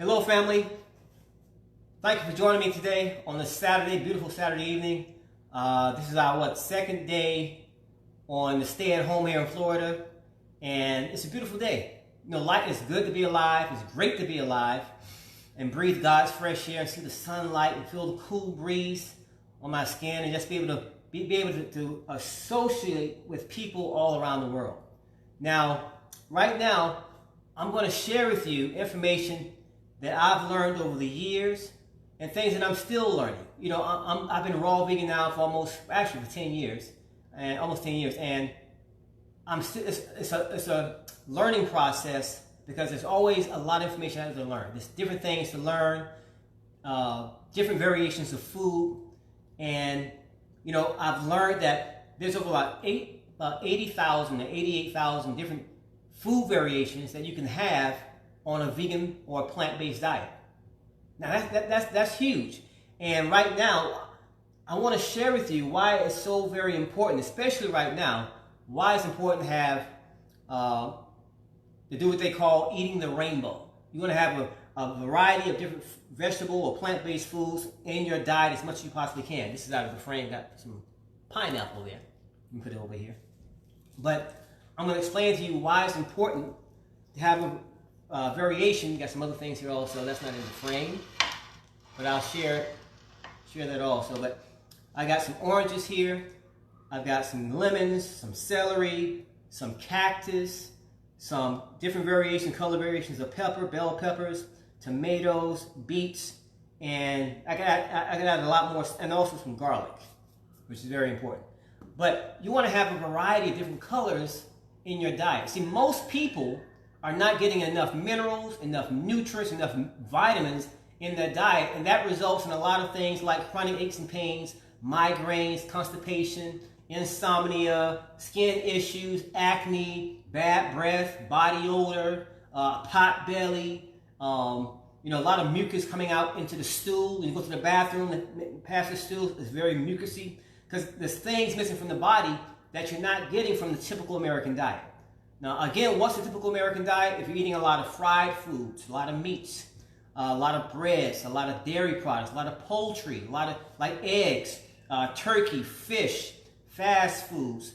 Hello, family. Thank you for joining me today on this Saturday, beautiful Saturday evening. This is our second day on the stay-at-home here in Florida, and it's a beautiful day. You know, life is good to be alive. It's great to be alive and breathe God's fresh air and see the sunlight and feel the cool breeze on my skin and just be able to associate with people all around the world. Now, right now, I'm going to share with you information that I've learned over the years and things that I'm still learning. You know, I've been raw vegan now for for 10 years, and almost 10 years, and it's a learning process because there's always a lot of information I have to learn. There's different things to learn, different variations of food, and you know, I've learned that there's over about 80,000 to 88,000 different food variations that you can have on a vegan or a plant-based diet. Now that's huge. And right now, I want to share with you why it's so very important, especially right now, why it's important to have, to do what they call eating the rainbow. You want to have a variety of different vegetable or plant-based foods in your diet as much as you possibly can. This is out of the frame, got some pineapple there. Let me put it over here. But I'm going to explain to you why it's important to have a variation. Got some other things here also. That's not in the frame, but I'll share that also. But I got some oranges here. I've got some lemons, some celery, some cactus, some different color variations of pepper, bell peppers, tomatoes, beets, and I can add a lot more, and also some garlic, which is very important. But you want to have a variety of different colors in your diet. See, most people are not getting enough minerals, enough nutrients, enough vitamins in their diet, and that results in a lot of things like chronic aches and pains, migraines, constipation, insomnia, skin issues, acne, bad breath, body odor, pot belly, you know, a lot of mucus coming out into the stool. When you go to the bathroom and pass the stool, it's very mucusy because there's things missing from the body that you're not getting from the typical American diet. Now, again, what's the typical American diet? If you're eating a lot of fried foods, a lot of meats, a lot of breads, a lot of dairy products, a lot of poultry, a lot of like eggs, turkey, fish, fast foods,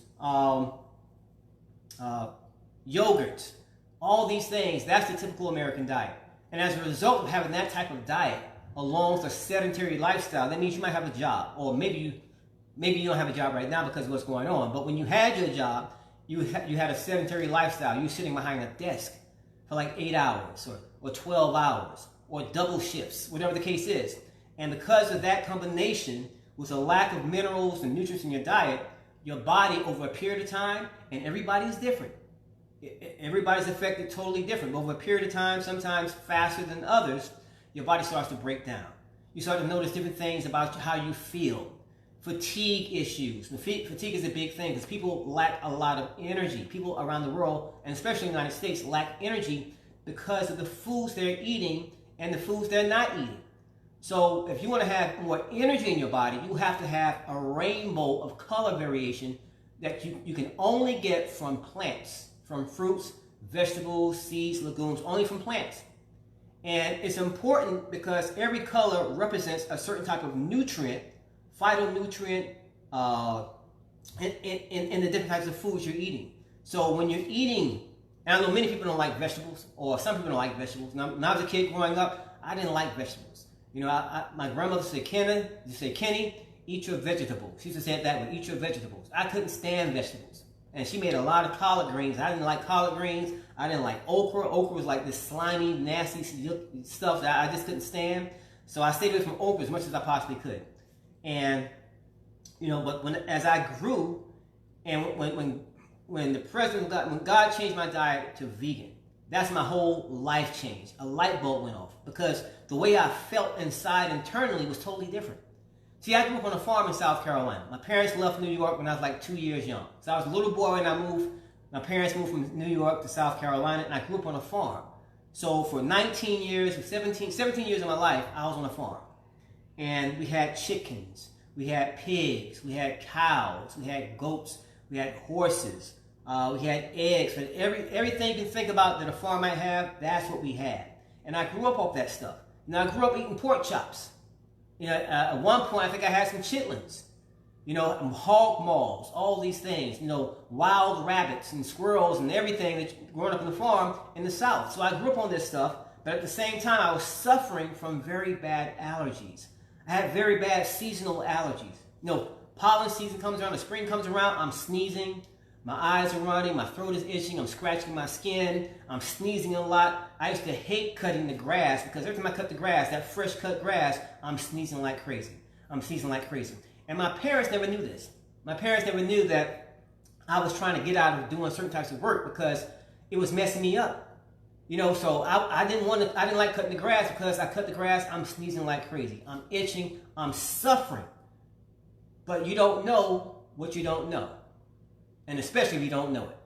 yogurt, all these things, that's the typical American diet. And as a result of having that type of diet, along with a sedentary lifestyle, that means you might have a job, or maybe you don't have a job right now because of what's going on, but when you had your job, you had a sedentary lifestyle. You were sitting behind a desk for like 8 hours or 12 hours or double shifts, whatever the case is. And because of that combination with a lack of minerals and nutrients in your diet, your body over a period of time, and everybody's different. Everybody's affected totally different. But over a period of time, sometimes faster than others, your body starts to break down. You start to notice different things about how you feel. Fatigue issues. Fatigue is a big thing because people lack a lot of energy. People around the world, and especially in the United States, lack energy because of the foods they're eating and the foods they're not eating. So if you want to have more energy in your body, you have to have a rainbow of color variation that you can only get from plants, from fruits, vegetables, seeds, legumes, only from plants. And it's important because every color represents a certain type of nutrient, phytonutrient, in the different types of foods you're eating. So when you're eating, and I know many people don't like vegetables, or some people don't like vegetables. Now, when I was a kid growing up, I didn't like vegetables. You know, my grandmother said, Kenny, eat your vegetables. She used to say it that way, eat your vegetables. I couldn't stand vegetables. And she made a lot of collard greens. I didn't like collard greens. I didn't like okra. Okra was like this slimy, nasty stuff that I just couldn't stand. So I stayed away from okra as much as I possibly could. And, you know, but as I grew, and when God changed my diet to vegan, that's my whole life changed. A light bulb went off because the way I felt inside internally was totally different. See, I grew up on a farm in South Carolina. My parents left New York when I was like 2 years young. So I was a little boy when I moved. My parents moved from New York to South Carolina, and I grew up on a farm. So for 17 years of my life, I was on a farm. And we had chickens, we had pigs, we had cows, we had goats, we had horses, we had eggs. But everything you can think about that a farm might have, that's what we had. And I grew up off that stuff. I grew up eating pork chops. At one point, I think I had some chitlins. Hog maws, all these things. Wild rabbits and squirrels and everything that growing up on the farm in the South. So I grew up on this stuff, but at the same time, I was suffering from very bad allergies. I had very bad seasonal allergies. Pollen season comes around, the spring comes around, I'm sneezing, my eyes are running, my throat is itching, I'm scratching my skin, I'm sneezing a lot. I used to hate cutting the grass because every time I cut the grass, that fresh cut grass, I'm sneezing like crazy. And my parents never knew this. My parents never knew that I was trying to get out of doing certain types of work because it was messing me up. So I didn't like cutting the grass because I cut the grass, I'm sneezing like crazy. I'm itching, I'm suffering. But you don't know what you don't know. And especially if you don't know it.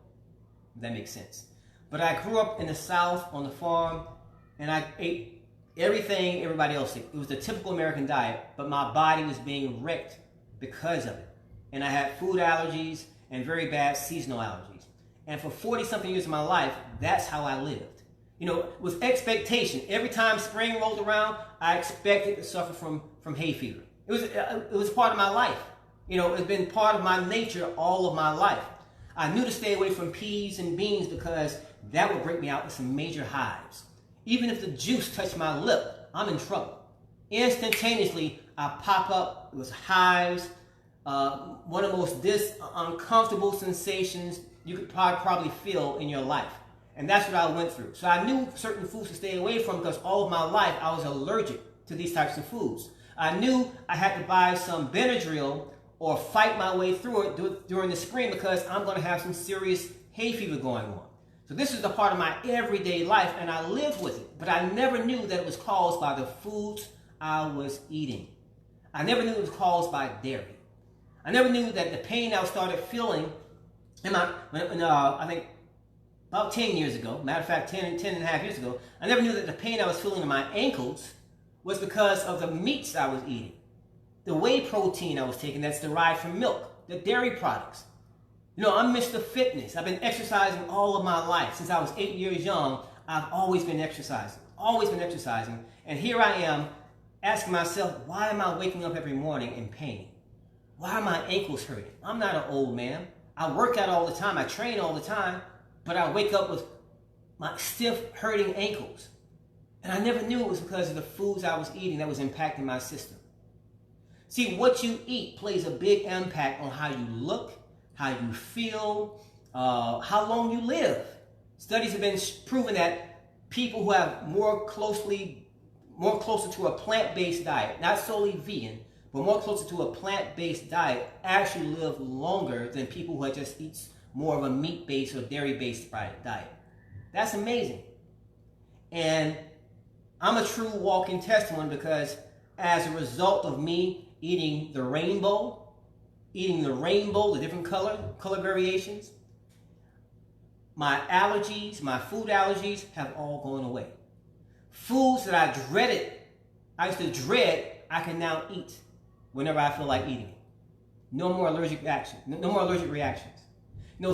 If that makes sense. But I grew up in the South on the farm, and I ate everything everybody else ate. It was the typical American diet, but my body was being wrecked because of it. And I had food allergies and very bad seasonal allergies. And for 40-something years of my life, that's how I lived. With expectation. Every time spring rolled around, I expected to suffer from hay fever. It was part of my life. It's been part of my nature all of my life. I knew to stay away from peas and beans because that would break me out with some major hives. Even if the juice touched my lip, I'm in trouble. Instantaneously, I pop up with hives, one of the most uncomfortable sensations you could probably feel in your life. And that's what I went through. So I knew certain foods to stay away from because all of my life I was allergic to these types of foods. I knew I had to buy some Benadryl or fight my way through it during the spring because I'm going to have some serious hay fever going on. So this is a part of my everyday life, and I lived with it. But I never knew that it was caused by the foods I was eating. I never knew it was caused by dairy. I never knew that the pain I started feeling I think about 10 years ago, matter of fact, 10 and a half years ago, I never knew that the pain I was feeling in my ankles was because of the meats I was eating. The whey protein I was taking that's derived from milk, the dairy products. I'm Mr. Fitness. I've been exercising all of my life. Since I was 8 years young, I've always been exercising. And here I am asking myself, why am I waking up every morning in pain? Why are my ankles hurting? I'm not an old man. I work out all the time. I train all the time. But I wake up with my stiff, hurting ankles. And I never knew it was because of the foods I was eating that was impacting my system. See, what you eat plays a big impact on how you look, how you feel, how long you live. Studies have been proven that people who have more closer to a plant-based diet, not solely vegan, but more closer to a plant-based diet, actually live longer than people who just eat more of a meat-based or dairy-based diet. That's amazing. And I'm a true walking testimony because as a result of me eating the rainbow, the different color variations, my allergies, my food allergies have all gone away. Foods that I used to dread, I can now eat whenever I feel like eating it. No more allergic reactions.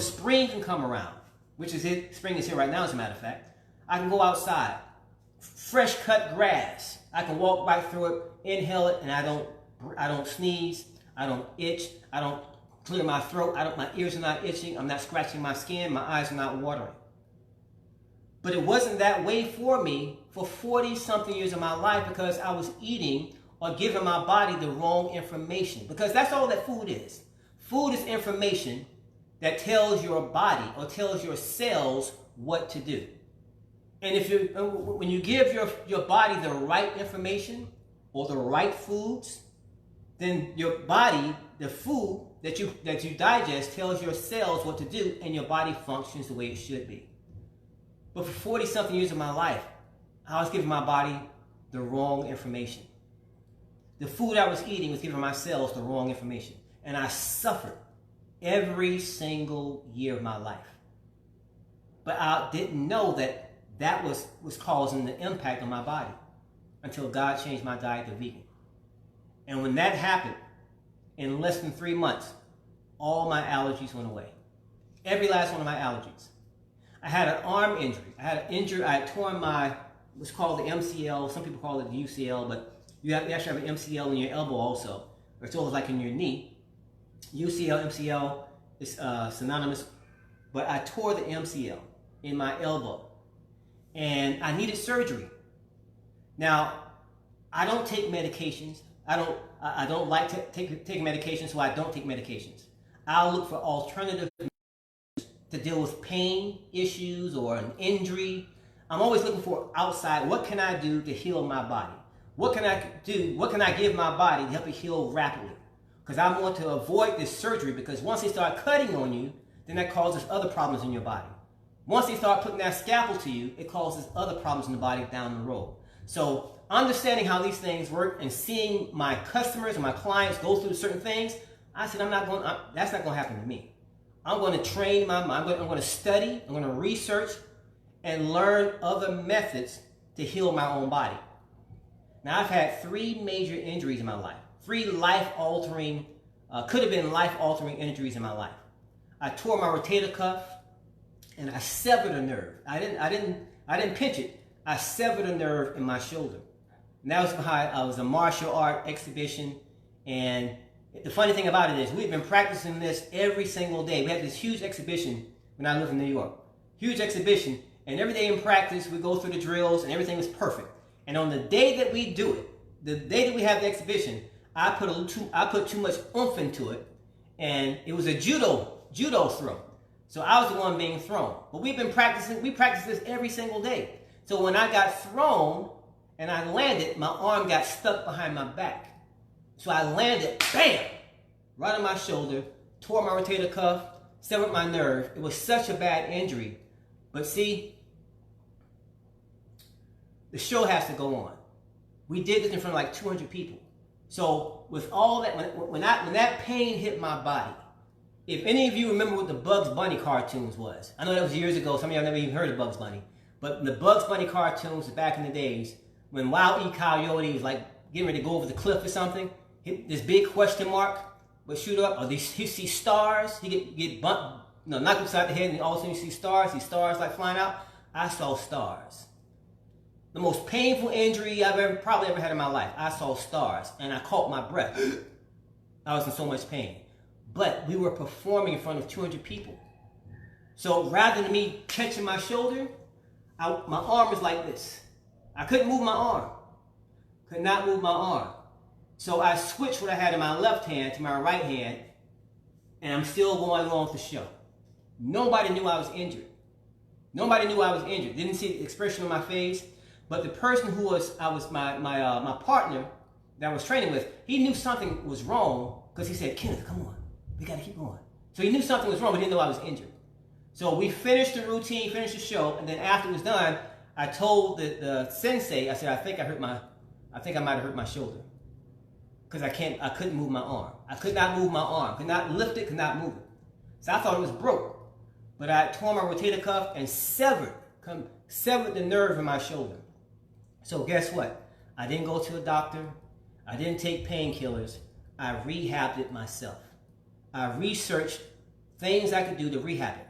Spring can come around, which is it. Spring is here right now, as a matter of fact. I can go outside, fresh cut grass. I can walk right through it, inhale it, and I don't sneeze. I don't itch. I don't clear my throat. My ears are not itching. I'm not scratching my skin. My eyes are not watering. But it wasn't that way for me for 40-something years of my life because I was eating or giving my body the wrong information. Because that's all that food is. Food is information that tells your body or tells your cells what to do. And when you give your body the right information or the right foods, then your body, the food that you digest, tells your cells what to do, and your body functions the way it should be. But for 40-something years of my life, I was giving my body the wrong information. The food I was eating was giving my cells the wrong information. And I suffered every single year of my life. But I didn't know that was causing the impact on my body until God changed my diet to vegan. And when that happened, in less than 3 months, all my allergies went away. Every last one of my allergies. I had an arm injury. I had torn my what's called the MCL. Some people call it the UCL, but you actually have an MCL in your elbow also. Or it's almost like in your knee. UCL, MCL is synonymous. But I tore the MCL in my elbow. And I needed surgery. Now, I don't take medications. I don't like to take medications, so I don't take medications. I'll look for alternatives to deal with pain issues or an injury. I'm always looking for outside, what can I do to heal my body? What can I do? What can I give my body to help it heal rapidly? Because I want to avoid this surgery, because once they start cutting on you, then that causes other problems in your body. Once they start putting that scalpel to you, it causes other problems in the body down the road. So understanding how these things work and seeing my customers and my clients go through certain things, I said, that's not going to happen to me. I'm going to train my mind. I'm going to study. I'm going to research and learn other methods to heal my own body. Now, I've had 3 major injuries in my life. 3 life-altering, could have been life-altering injuries in my life. I tore my rotator cuff and I severed a nerve. I didn't pinch it. I severed a nerve in my shoulder. And that was behind, I was a martial art exhibition. And the funny thing about it is we've been practicing this every single day. We had this huge exhibition when I lived in New York. Huge exhibition. And every day in practice, we go through the drills and everything was perfect. And on the day that we do it, the day that we have the exhibition, I put too much oomph into it. And it was a judo throw. So I was the one being thrown. But we practice this every single day. So when I got thrown and I landed, my arm got stuck behind my back. So I landed, bam, right on my shoulder, tore my rotator cuff, severed my nerve. It was such a bad injury. But see, the show has to go on. We did this in front of like 200 people. So with all that, when that pain hit my body, if any of you remember what the Bugs Bunny cartoons was, I know that was years ago, some of y'all never even heard of Bugs Bunny, but the Bugs Bunny cartoons back in the days, when Wile E. Coyote was like getting ready to go over the cliff or something, this big question mark would shoot up, or he see stars, he get bumped, knocked upside the head, and all of a sudden you see stars like flying out. I saw stars. The most painful injury I've probably ever had in my life. I saw stars, and I caught my breath. I was in so much pain. But we were performing in front of 200 people. So rather than me catching my shoulder, my arm was like this. I couldn't move my arm. Could not move my arm. So I switched what I had in my left hand to my right hand, and I'm still going along with the show. Nobody knew I was injured. Nobody knew I was injured. Didn't see the expression on my face. But the person who was my partner that I was training with, he knew something was wrong because he said, "Kenneth, come on, we got to keep going." So he knew something was wrong, but he didn't know I was injured. So we finished the routine, finished the show, and then after it was done, I told the sensei, I said, I think I might have hurt my shoulder because I couldn't move my arm. I could not move my arm, could not lift it, could not move it. So I thought it was broke, but I tore my rotator cuff and severed the nerve in my shoulder. So guess what? I didn't go to a doctor. I didn't take painkillers. I rehabbed it myself. I researched things I could do to rehab it.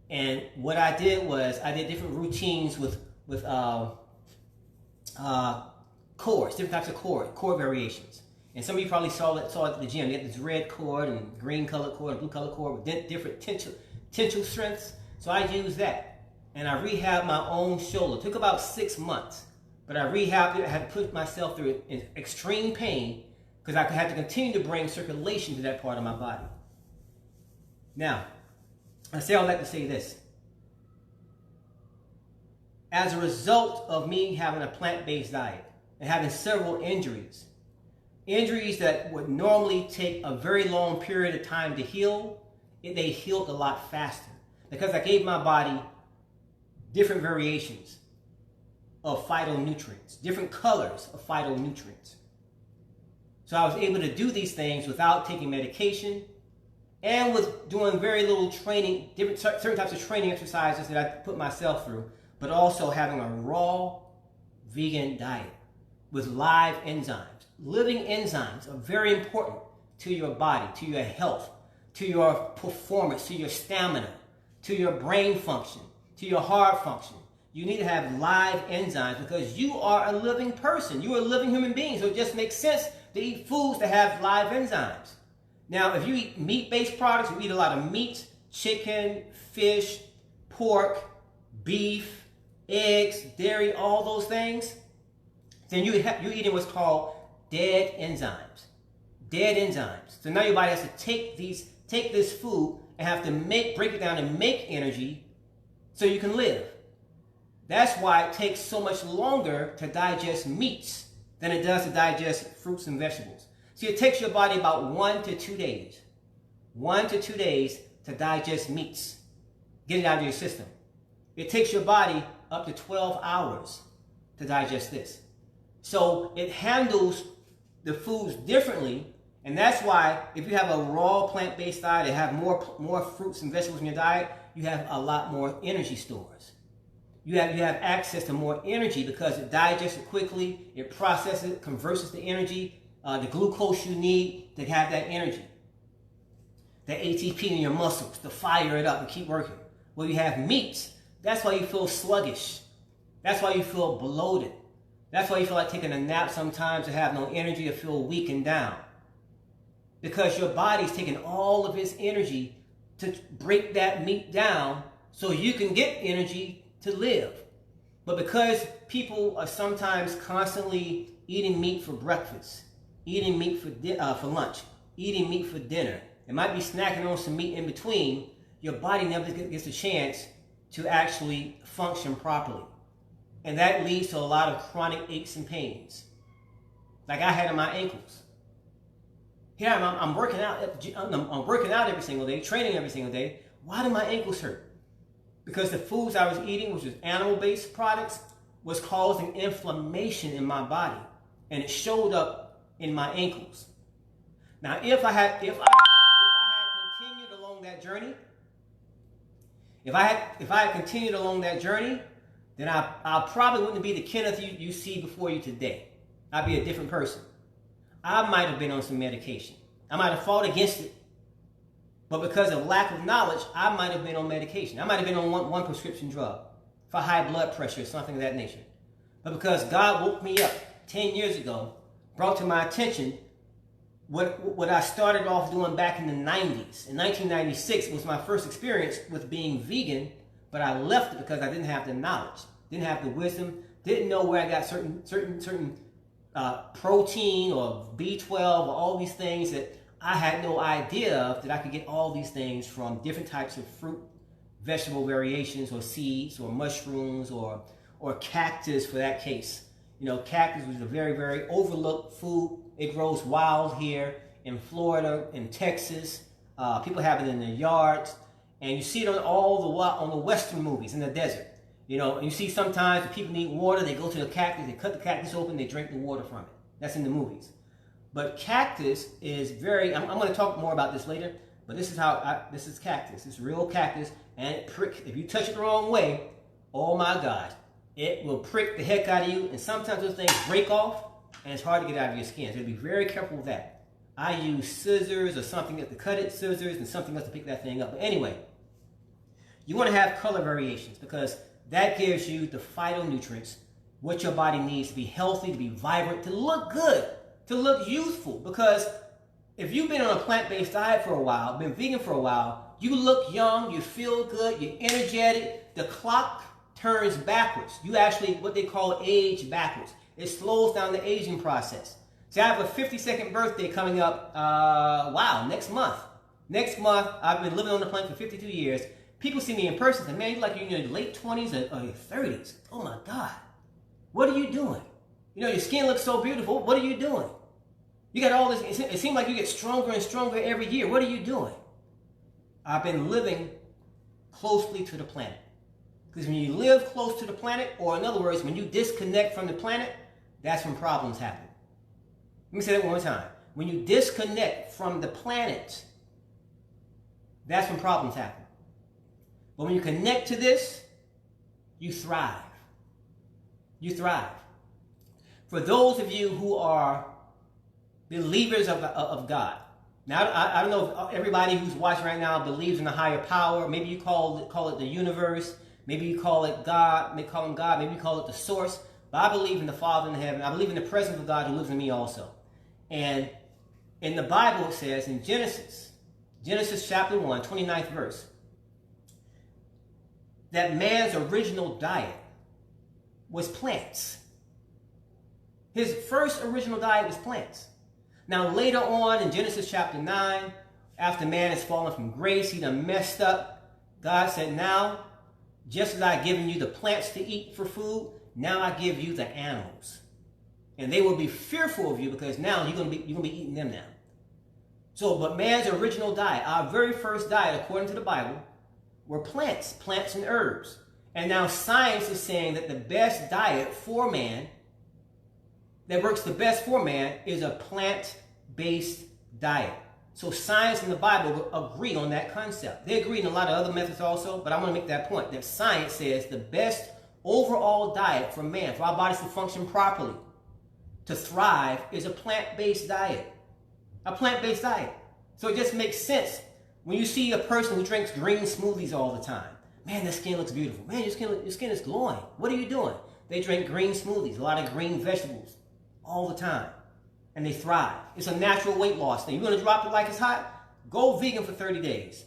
And what I did was I did different routines with cords, different types of cord variations. And some of you probably saw it at the gym. They had this red cord and green colored cord and blue colored cord with different tensile strengths. So I used that. And I rehabbed my own shoulder. It took about 6 months. But I rehabbed it. I had to put myself through extreme pain because I had to continue to bring circulation to that part of my body. Now, I say all that to say this. As a result of me having a plant-based diet and having several injuries that would normally take a very long period of time to heal, they healed a lot faster because I gave my body different variations of phytonutrients, different colors of phytonutrients. So I was able to do these things without taking medication and with doing very little training, certain types of training exercises that I put myself through, but also having a raw vegan diet with live enzymes. Living enzymes are very important to your body, to your health, to your performance, to your stamina, to your brain function, to your heart function. you need to have live enzymes because you are a living person. You are a living human being. So it just makes sense to eat foods that have live enzymes. Now, if you eat meat-based products, you eat a lot of meat, chicken, fish, pork, beef, eggs, dairy, all those things, then you're eating what's called dead enzymes. Dead enzymes. So now your body has to take this food and have to break it down and make energy so you can live. That's why it takes so much longer to digest meats than it does to digest fruits and vegetables. See, it takes your body about 1 to 2 days. 1 to 2 days to digest meats. Get it out of your system. It takes your body up to 12 hours to digest this. So it handles the foods differently, and that's why if you have a raw plant-based diet and have more fruits and vegetables in your diet, you have a lot more energy stores. You have access to more energy because it digests it quickly, it processes it, converts it to energy, the glucose you need to have that energy. The ATP in your muscles to fire it up and keep working. Well, you have meats. That's why you feel sluggish. That's why you feel bloated. That's why you feel like taking a nap sometimes to have no energy or feel weak and down. Because your body's taking all of its energy to break that meat down so you can get energy to live. But because people are sometimes constantly eating meat for breakfast, eating meat for lunch, eating meat for dinner, it might be snacking on some meat in between, your body never gets a chance to actually function properly. And that leads to a lot of chronic aches and pains. Like I had in my ankles. Here I'm working out I'm working out every single day, training every single day. Why do my ankles hurt? Because the foods I was eating, which was animal-based products, was causing inflammation in my body. And it showed up in my ankles. Now, if I had continued along that journey, if I had continued along that journey, then I probably wouldn't be the Kenneth you see before you today. I'd be a different person. I might have been on some medication. I might have fought against it. But because of lack of knowledge, I might have been on medication. I might have been on one prescription drug for high blood pressure or something of that nature. But because God woke me up 10 years ago, brought to my attention what I started off doing back in the 90s. In 1996 was my first experience with being vegan, but I left it because I didn't have the knowledge, didn't have the wisdom, didn't know where I got certain protein or B12 or all these things that I had no idea of, that I could get all these things from different types of fruit, vegetable variations, or seeds, or mushrooms, or cactus for that case. You know, cactus was a very, very overlooked food. It grows wild here in Florida, in Texas. People have it in their yards, and you see it on the Western movies in the desert. You know, and you see sometimes if people need water, they go to the cactus, they cut the cactus open, they drink the water from it. That's in the movies. But cactus is I'm going to talk more about this later, but this is cactus. It's real cactus, and it pricks. If you touch it the wrong way, oh my God, it will prick the heck out of you, and sometimes those things break off, and it's hard to get out of your skin. So be very careful with that. I use scissors or something to cut it, scissors, and something else to pick that thing up. But anyway, you want to have color variations because that gives you the phytonutrients, what your body needs to be healthy, to be vibrant, to look good, to look youthful. Because if you've been on a plant-based diet for a while, been vegan for a while, you look young, you feel good, you're energetic. The clock turns backwards. You actually, what they call age backwards. It slows down the aging process. So I have a 52nd birthday coming up, next month. Next month, I've been living on the planet for 52 years. People see me in person and say, man, you look like you're in your late 20s or your 30s. Oh my God, what are you doing? You know, your skin looks so beautiful. What are you doing? You got all this, it seems like you get stronger and stronger every year. What are you doing? I've been living closely to the planet. Because when you live close to the planet, or in other words, when you disconnect from the planet, that's when problems happen. Let me say that one more time. When you disconnect from the planet, that's when problems happen. But when you connect to this, you thrive. You thrive. For those of you who are believers of God, now I don't know if everybody who's watching right now believes in a higher power. Maybe you call it the universe. Maybe you call it God, maybe call him God, maybe you call it the source. But I believe in the Father in heaven. I believe in the presence of God who lives in me also. And in the Bible it says in Genesis chapter 1, 29th verse, that man's original diet was plants. His first original diet was plants. Now later on in Genesis chapter 9, after man has fallen from grace, he done messed up. God said, now, just as I've given you the plants to eat for food, now I give you the animals. And they will be fearful of you because now you're gonna be eating them now. So, but man's original diet, our very first diet, according to the Bible, were plants and herbs. And now science is saying that the best diet for man, that works the best for man, is a plant-based diet. So science and the Bible agree on that concept. They agree in a lot of other methods also, but I want to make that point, that science says the best overall diet for man, for our bodies to function properly, to thrive, is a plant-based diet. A plant-based diet. So it just makes sense when you see a person who drinks green smoothies all the time. Man, their skin looks beautiful. Man, your skin is glowing. What are you doing? They drink green smoothies, a lot of green vegetables all the time. And they thrive. It's a natural weight loss thing. You're going to drop it like it's hot? Go vegan for 30 days.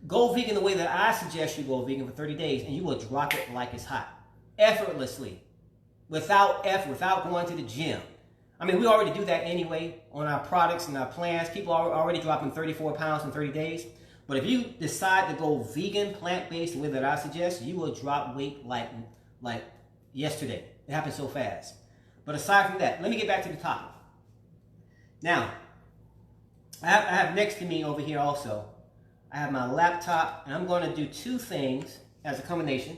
Go vegan the way that I suggest you go vegan for 30 days, and you will drop it like it's hot. Effortlessly. Without effort, without going to the gym. I mean, we already do that anyway on our products and our plans. People are already dropping 34 pounds in 30 days. But if you decide to go vegan, plant-based, the way that I suggest, you will drop weight like yesterday. It happens so fast. But aside from that, let me get back to the topic. Now, I have next to me over here also, I have my laptop, and I'm going to do two things as a combination.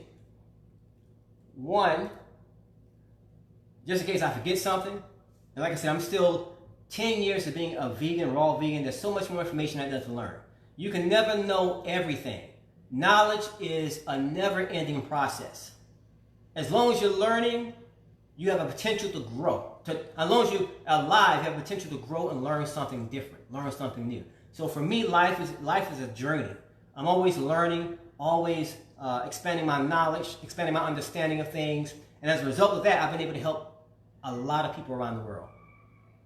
One, just in case I forget something, and like I said, I'm still 10 years of being a vegan, raw vegan. There's so much more information I need to learn. You can never know everything. Knowledge is a never-ending process. As long as you're learning, you have a potential to grow. As long as you're alive, you have potential to grow and learn something different, learn something new. So for me, life is a journey. I'm always learning, always expanding my knowledge, expanding my understanding of things. And as a result of that, I've been able to help a lot of people around the world.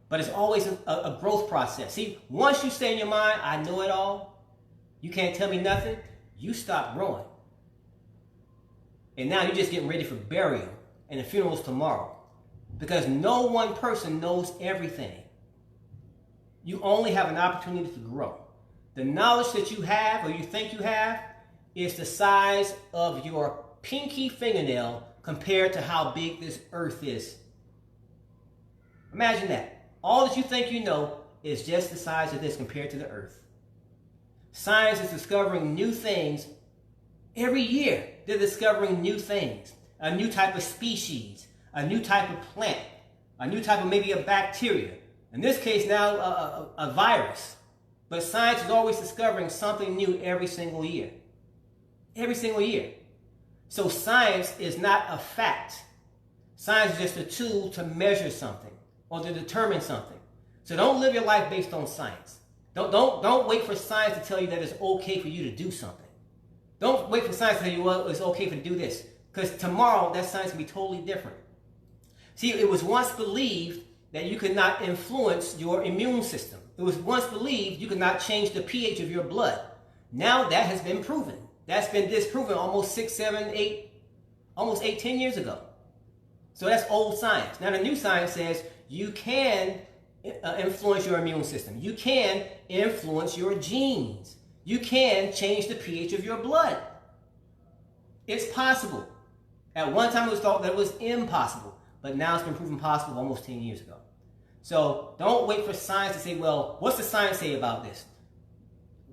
But it's always a growth process. See, once you say in your mind, I know it all, you can't tell me nothing, you stop growing. And now you're just getting ready for burial, and the funeral's tomorrow. Because no one person knows everything. You only have an opportunity to grow. The knowledge that you have, or you think you have, is the size of your pinky fingernail compared to how big this earth is. Imagine that. All that you think you know is just the size of this compared to the earth. Science is discovering new things every year. They're discovering new things. A new type of species, a new type of plant, a new type of maybe a bacteria. In this case now, a virus. But science is always discovering something new every single year. Every single year. So science is not a fact. Science is just a tool to measure something or to determine something. So don't live your life based on science. Don't wait for science to tell you that it's okay for you to do something. Don't wait for science to tell you, well, it's okay for you to do this. Because tomorrow, that science will be totally different. See, it was once believed that you could not influence your immune system. It was once believed you could not change the pH of your blood. Now that has been proven. That's been disproven almost 6, 7, 8, almost 8, 10 years ago. So that's old science. Now the new science says you can influence your immune system. You can influence your genes. You can change the pH of your blood. It's possible. At one time it was thought that it was impossible, but now it's been proven possible almost 10 years ago. So don't wait for science to say, well, what's the science say about this?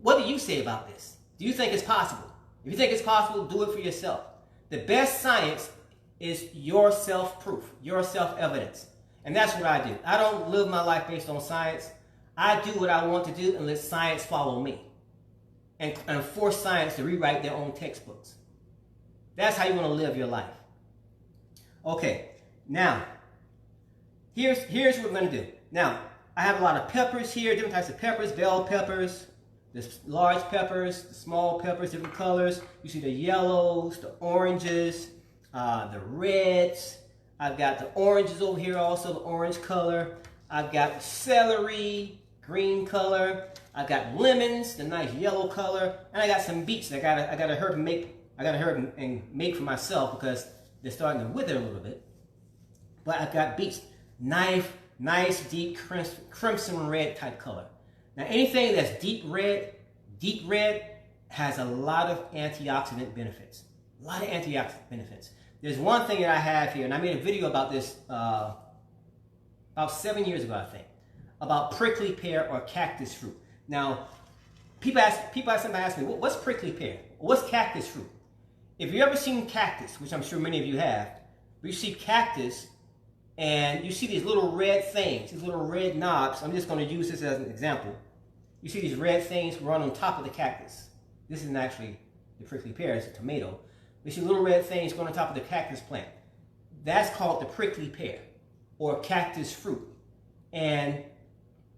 What do you say about this? Do you think it's possible? If you think it's possible, do it for yourself. The best science is your self-proof, your self-evidence. And that's what I do. I don't live my life based on science. I do what I want to do and let science follow me. And force science to rewrite their own textbooks. That's how you want to live your life. Okay, now, here's what we're going to do. Now, I have a lot of peppers here, different types of peppers, bell peppers, the large peppers, the small peppers, different colors. You see the yellows, the oranges, the reds. I've got the oranges over here also, the orange color. I've got the celery, green color. I've got lemons, the nice yellow color, and I got some beets. I gotta hurry and make for myself because they're starting to wither a little bit. But I've got beets, nice deep crimson red type color. Now anything that's deep red has a lot of antioxidant benefits. A lot of antioxidant benefits. There's one thing that I have here, and I made a video about this about 7 years ago, I think, about prickly pear or cactus fruit. Now, people sometimes ask me, what's prickly pear? What's cactus fruit? If you've ever seen cactus, which I'm sure many of you have, you see cactus and you see these little red things, these little red knobs. I'm just going to use this as an example. You see these red things run on top of the cactus. This isn't actually the prickly pear, it's a tomato. You see little red things going on top of the cactus plant. That's called the prickly pear or cactus fruit. And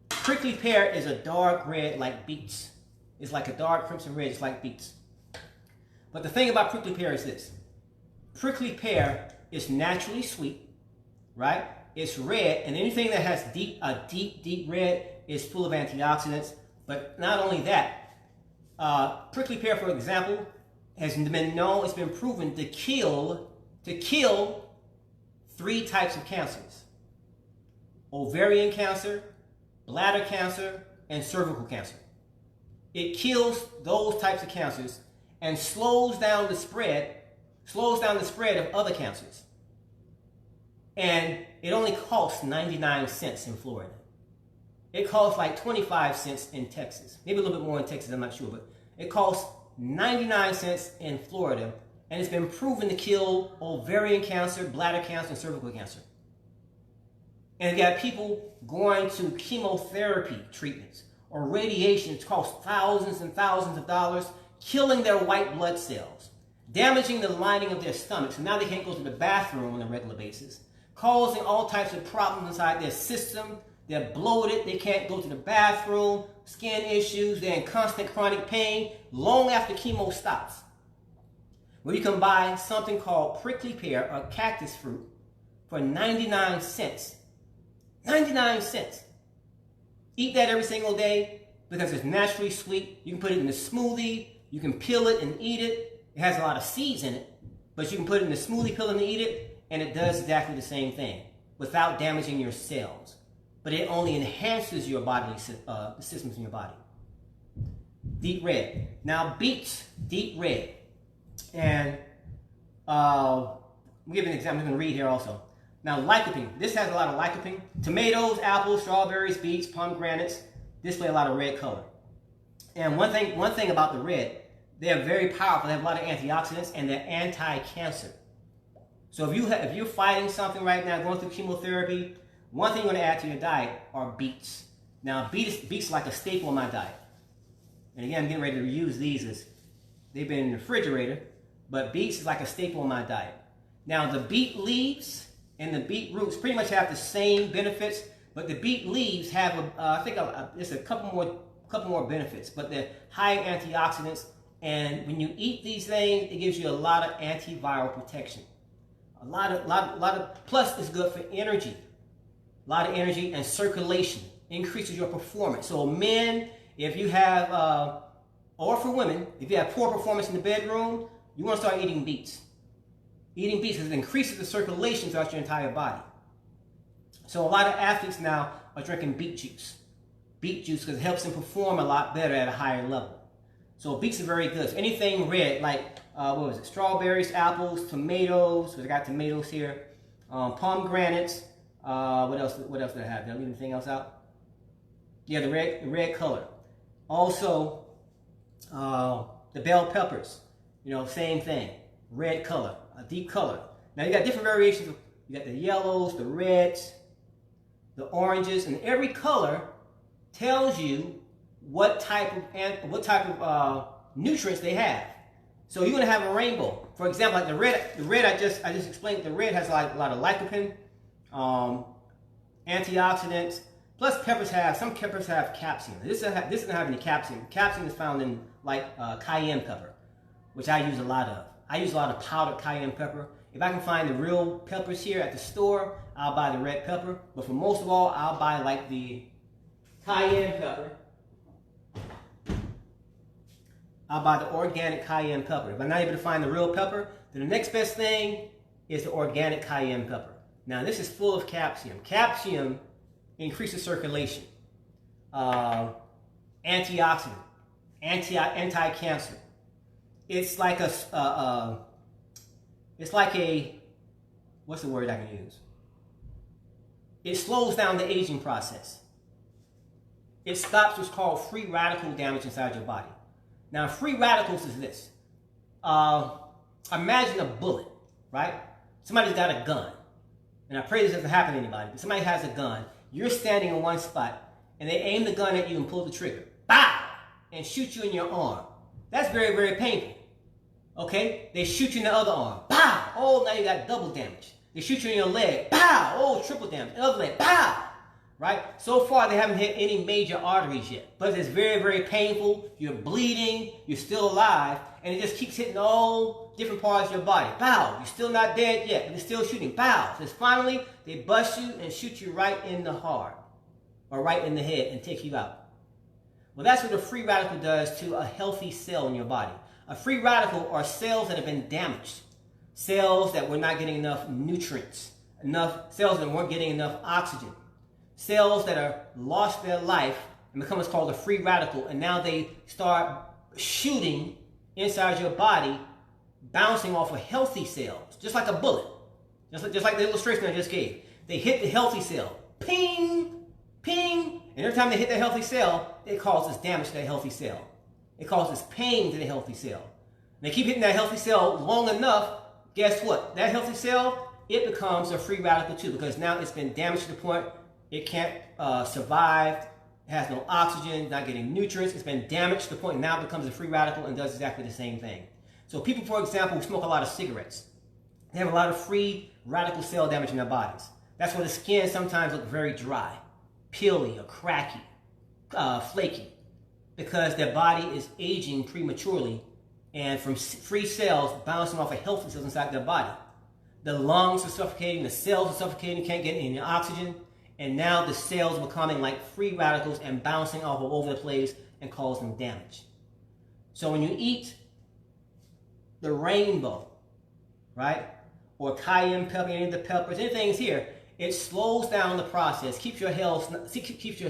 prickly pear is a dark red like beets. It's like a dark crimson red, just like beets. But the thing about prickly pear is this. Prickly pear is naturally sweet, right? It's red, and anything that has a deep red is full of antioxidants. But not only that, prickly pear, for example, has been known, it's been proven to kill 3 types of cancers: ovarian cancer, bladder cancer, and cervical cancer. It kills those types of cancers and slows down the spread of other cancers. And it only costs 99 cents in Florida. It costs like 25 cents in Texas. Maybe a little bit more in Texas, I'm not sure, but it costs 99 cents in Florida, and it's been proven to kill ovarian cancer, bladder cancer, and cervical cancer. And you got people going to chemotherapy treatments or radiation. It costs thousands and thousands of dollars, killing their white blood cells, damaging the lining of their stomachs, and now they can't go to the bathroom on a regular basis, causing all types of problems inside their system. They're bloated, they can't go to the bathroom, skin issues, they're in constant chronic pain long after chemo stops. Well, you can buy something called prickly pear or cactus fruit for 99 cents. 99 cents. Eat that every single day because it's naturally sweet. You can put it in a smoothie, you can peel it and eat it. It has a lot of seeds in it, but you can put it in a smoothie, peel it and eat it, and it does exactly the same thing without damaging your cells. But it only enhances your bodily systems in your body. Deep red. Now beets, deep red. And I'll give you an example. I'm going to read here also. Now lycopene. This has a lot of lycopene. Tomatoes, apples, strawberries, beets, pomegranates display a lot of red color. And one thing about the red, they're very powerful. They have a lot of antioxidants and they're anti-cancer. So if you're fighting something right now, going through chemotherapy, one thing you want to add to your diet are beets. Now, beets are like a staple in my diet. And again, I'm getting ready to reuse these as they've been in the refrigerator, but beets is like a staple in my diet. Now, the beet leaves and the beet roots pretty much have the same benefits, but the beet leaves have, there's a couple more benefits, but they're high antioxidants, and when you eat these things, it gives you a lot of antiviral protection. Plus it's good for energy. A lot of energy and circulation, increases your performance. So men, if you have, or for women, if you have poor performance in the bedroom, you want to start eating beets. Eating beets because it increases the circulation throughout your entire body. So a lot of athletes now are drinking beet juice. Beet juice because it helps them perform a lot better at a higher level. So beets are very good. So anything red, like, strawberries, apples, tomatoes, so I got tomatoes here, pomegranates, what else did I have? Did I leave anything else out? Yeah, the red color. Also, the bell peppers, same thing. Red color, a deep color. Now you got different variations. You got the yellows, the reds, the oranges, and every color tells you what type of nutrients they have. So you're gonna have a rainbow. For example, like the red I just explained. The red has a lot of lycopene, antioxidants, Plus, some peppers have capsaicin. This doesn't have any capsaicin. Capsaicin is found in like cayenne pepper, which I use a lot of. I use a lot of powdered cayenne pepper. If I can find the real peppers here at the store, I'll buy the red pepper. But for most of all, I'll buy like the cayenne pepper. I'll buy the organic cayenne pepper. If I'm not able to find the real pepper, then the next best thing is the organic cayenne pepper. Now, this is full of capsaicin. Capsaicin increases circulation, antioxidant, anti-cancer. It's like what's the word I can use? It slows down the aging process. It stops what's called free radical damage inside your body. Now, free radicals is this. Imagine a bullet, right? Somebody's got a gun. And I pray this doesn't happen to anybody, but somebody has a gun. You're standing in one spot, and they aim the gun at you and pull the trigger. Bow! And shoot you in your arm. That's very, very painful. Okay? They shoot you in the other arm. Bow! Oh, now you got double damage. They shoot you in your leg. Bow! Oh, triple damage. Another leg. Bow! Right? So far, they haven't hit any major arteries yet. But it's very, very painful. You're bleeding. You're still alive. And it just keeps hitting all different parts of your body. Bow! You're still not dead yet, but it's still shooting. Bow! So finally, they bust you and shoot you right in the heart. Or right in the head and take you out. Well, that's what a free radical does to a healthy cell in your body. A free radical are cells that have been damaged. Cells that were not getting enough nutrients. Cells that weren't getting enough oxygen. Cells that are lost their life and become what's called a free radical, and now they start shooting inside your body, bouncing off of healthy cells, just like a bullet, just like the illustration I just gave. They hit the healthy cell, ping, ping, and every time they hit the healthy cell, it causes damage to that healthy cell. It causes pain to the healthy cell. And they keep hitting that healthy cell long enough, guess what? That healthy cell, it becomes a free radical too, because now it's been damaged to the point it can't survive, it has no oxygen, not getting nutrients. It's been damaged to the point it now becomes a free radical and does exactly the same thing. So people, for example, who smoke a lot of cigarettes, they have a lot of free radical cell damage in their bodies. That's why the skin sometimes looks very dry, peely or cracky, flaky, because their body is aging prematurely and from free cells bouncing off of healthy cells inside their body. The lungs are suffocating, the cells are suffocating, can't get any oxygen. And now the cells are becoming like free radicals and bouncing off all over the place and causing damage. So when you eat the rainbow, right, or cayenne pepper, any of the peppers, anything's here, it slows down the process, keeps your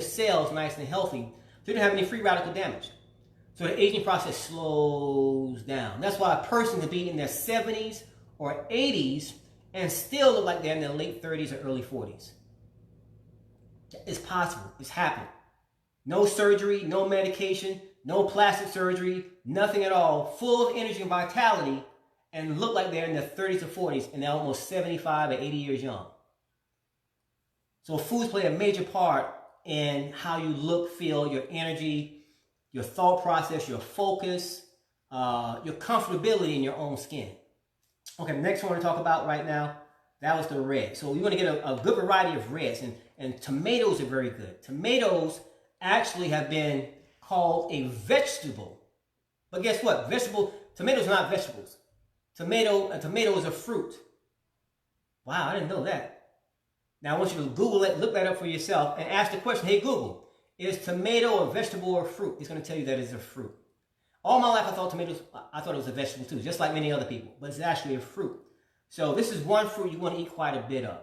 cells nice and healthy, so you don't have any free radical damage. So the aging process slows down. That's why a person can be in their 70s or 80s and still look like they're in their late 30s or early 40s. It's possible. It's happening. No surgery, no medication, no plastic surgery, nothing at all. Full of energy and vitality, and look like they're in their 30s or 40s, and they're almost 75 or 80 years young. So foods play a major part in how you look, feel, your energy, your thought process, your focus, your comfortability in your own skin. Okay, the next one we're going to talk about right now, that was the red. So you want to get a good variety of reds, and tomatoes are very good. Tomatoes actually have been called a vegetable. But guess what? Tomatoes are not vegetables. A tomato is a fruit. Wow, I didn't know that. Now I want you to Google it, look that up for yourself, and ask the question, hey Google, is tomato a vegetable or a fruit? It's going to tell you that it's a fruit. All my life I thought it was a vegetable too, just like many other people, but it's actually a fruit. So this is one fruit you want to eat quite a bit of.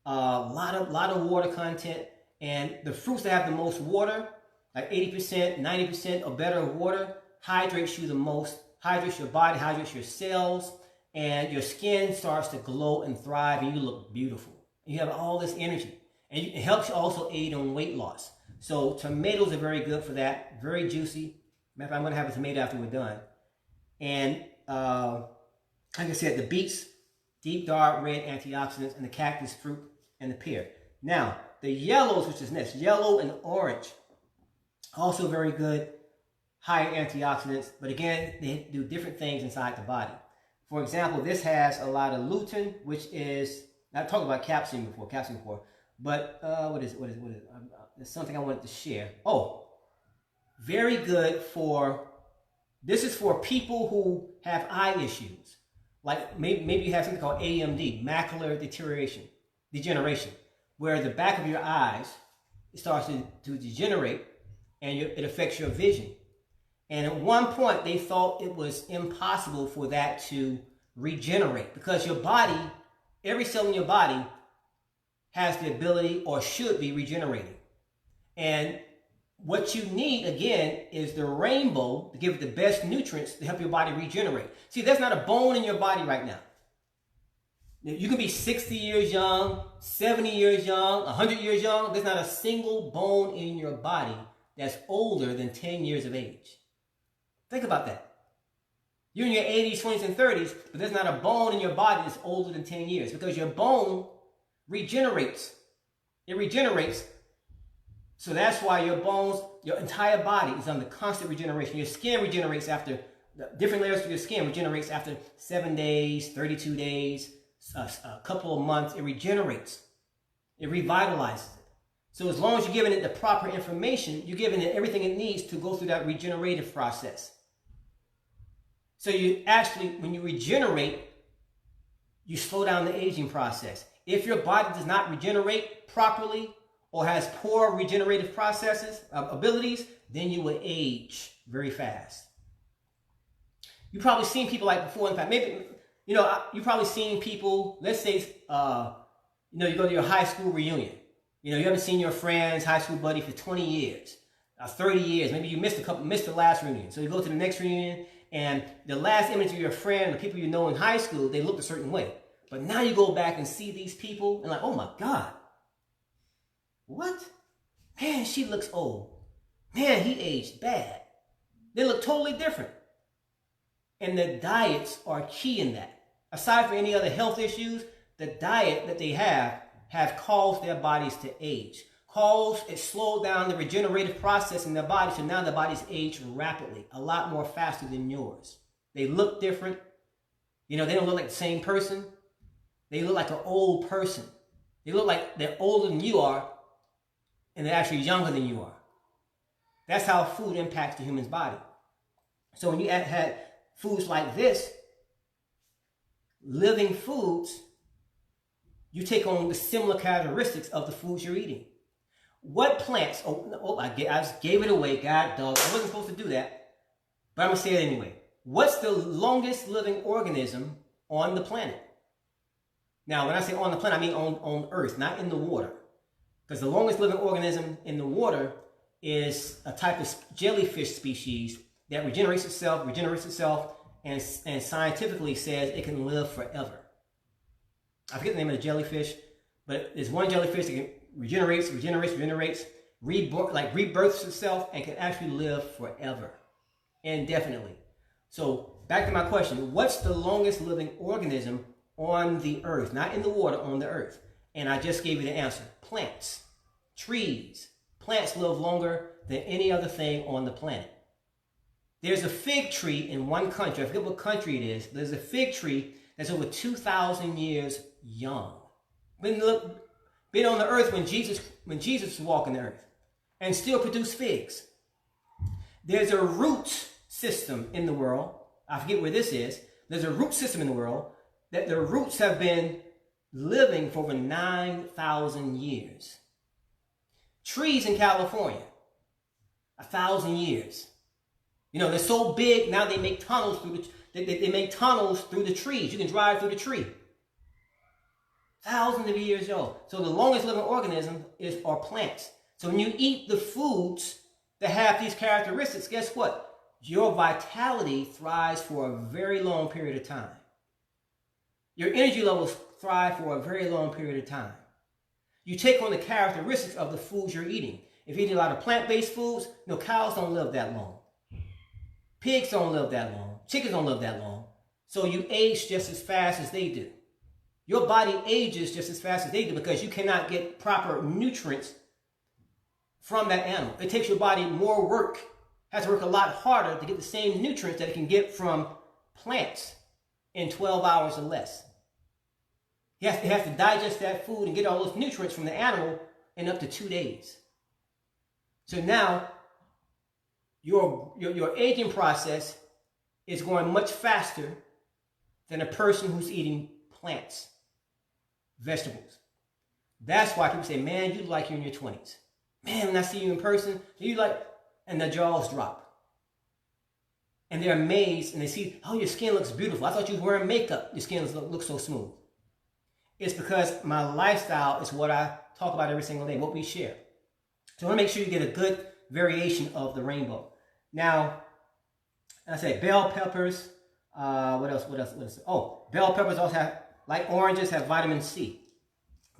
A lot of water content, and the fruits that have the most water, like 80%, 90% or better of water, hydrates you the most, hydrates your body, hydrates your cells, and your skin starts to glow and thrive, and you look beautiful. You have all this energy, and it helps you also aid on weight loss. So tomatoes are very good for that, very juicy. Matter of fact, I'm going to have a tomato after we're done. And like I said, the beets, deep dark red antioxidants, and the cactus fruit and the pear. Now, the yellows, which is next, yellow and orange, also very good, higher antioxidants, but again, they do different things inside the body. For example, this has a lot of lutein, which is, I've talked about capsaicin before. But what is it? There's something I wanted to share. Oh, very good for, this is for people who have eye issues. Like maybe you have something called AMD, macular degeneration, where the back of your eyes starts to degenerate and it affects your vision. And at one point, they thought it was impossible for that to regenerate because your body, every cell in your body has the ability or should be regenerating. And what you need, again, is the rainbow to give it the best nutrients to help your body regenerate. See, there's not a bone in your body right now. You can be 60 years young, 70 years young, 100 years young. There's not a single bone in your body that's older than 10 years of age. Think about that. You're in your 80s, 20s, and 30s, but there's not a bone in your body that's older than 10 years because your bone regenerates. It regenerates. So that's why your bones, your entire body is under constant regeneration. Your skin regenerates after, different layers of your skin regenerates after 7 days, 32 days, a couple of months. It regenerates. It revitalizes it. So as long as you're giving it the proper information, you're giving it everything it needs to go through that regenerative process. So you actually, when you regenerate, you slow down the aging process. If your body does not regenerate properly or has poor regenerative processes, abilities, then you will age very fast. You've probably seen people like before, in fact, maybe, you've probably seen people, let's say, you go to your high school reunion. You haven't seen your friend's high school buddy for 20 years, 30 years. Maybe you missed the last reunion. So you go to the next reunion, and the last image of your friend, the people you know in high school, they looked a certain way. But now you go back and see these people, and like, oh my God. What? Man, she looks old. Man, he aged bad. They look totally different. And the diets are key in that. Aside from any other health issues, the diet that they have caused their bodies to age. It slowed down the regenerative process in their body, so now their bodies age rapidly, a lot more faster than yours. They look different. They don't look like the same person. They look like an old person. They look like they're older than you are, and they're actually younger than you are. That's how food impacts the human's body. So when you had foods like this, living foods, you take on the similar characteristics of the foods you're eating. What plants, I just gave it away, God dog, I wasn't supposed to do that, but I'm going to say it anyway. What's the longest living organism on the planet? Now, when I say on the planet, I mean on Earth, not in the water. Because the longest living organism in the water is a type of jellyfish species that regenerates itself, and scientifically says it can live forever. I forget the name of the jellyfish, but there's one jellyfish that can regenerates, rebirths itself, and can actually live forever, indefinitely. So back to my question, what's the longest living organism on the earth? Not in the water, on the earth. And I just gave you the answer. Plants. Trees. Plants live longer than any other thing on the planet. There's a fig tree in one country, I forget what country it is, but there's a fig tree that's over 2,000 years young. Been on the earth when Jesus was walking the earth, and still produce figs. There's a root system in the world. I forget where this is. There's a root system in the world that the roots have been living for over 9,000 years. Trees in California, 1,000 years. They're so big now they make tunnels through the trees. You can drive through the tree. Thousands of years old. So the longest living organism are plants. So when you eat the foods that have these characteristics, guess what? Your vitality thrives for a very long period of time. Your energy levels thrive for a very long period of time. You take on the characteristics of the foods you're eating. If you eat a lot of plant-based foods, cows don't live that long. Pigs don't live that long. Chickens don't live that long. So you age just as fast as they do. Your body ages just as fast as they do because you cannot get proper nutrients from that animal. It takes your body more work, has to work a lot harder to get the same nutrients that it can get from plants in 12 hours or less. He has to digest that food and get all those nutrients from the animal in up to 2 days. So now your aging process is going much faster than a person who's eating plants, vegetables. That's why people say, man, you look like you're in your 20s. Man, when I see you in person, you like, and their jaws drop. And they're amazed and they see, oh, your skin looks beautiful. I thought you were wearing makeup. Your skin looks so smooth. It's because my lifestyle is what I talk about every single day, what we share. So I want to make sure you get a good variation of the rainbow. Now, I say bell peppers. What else? Oh, bell peppers also have, like oranges, have vitamin C.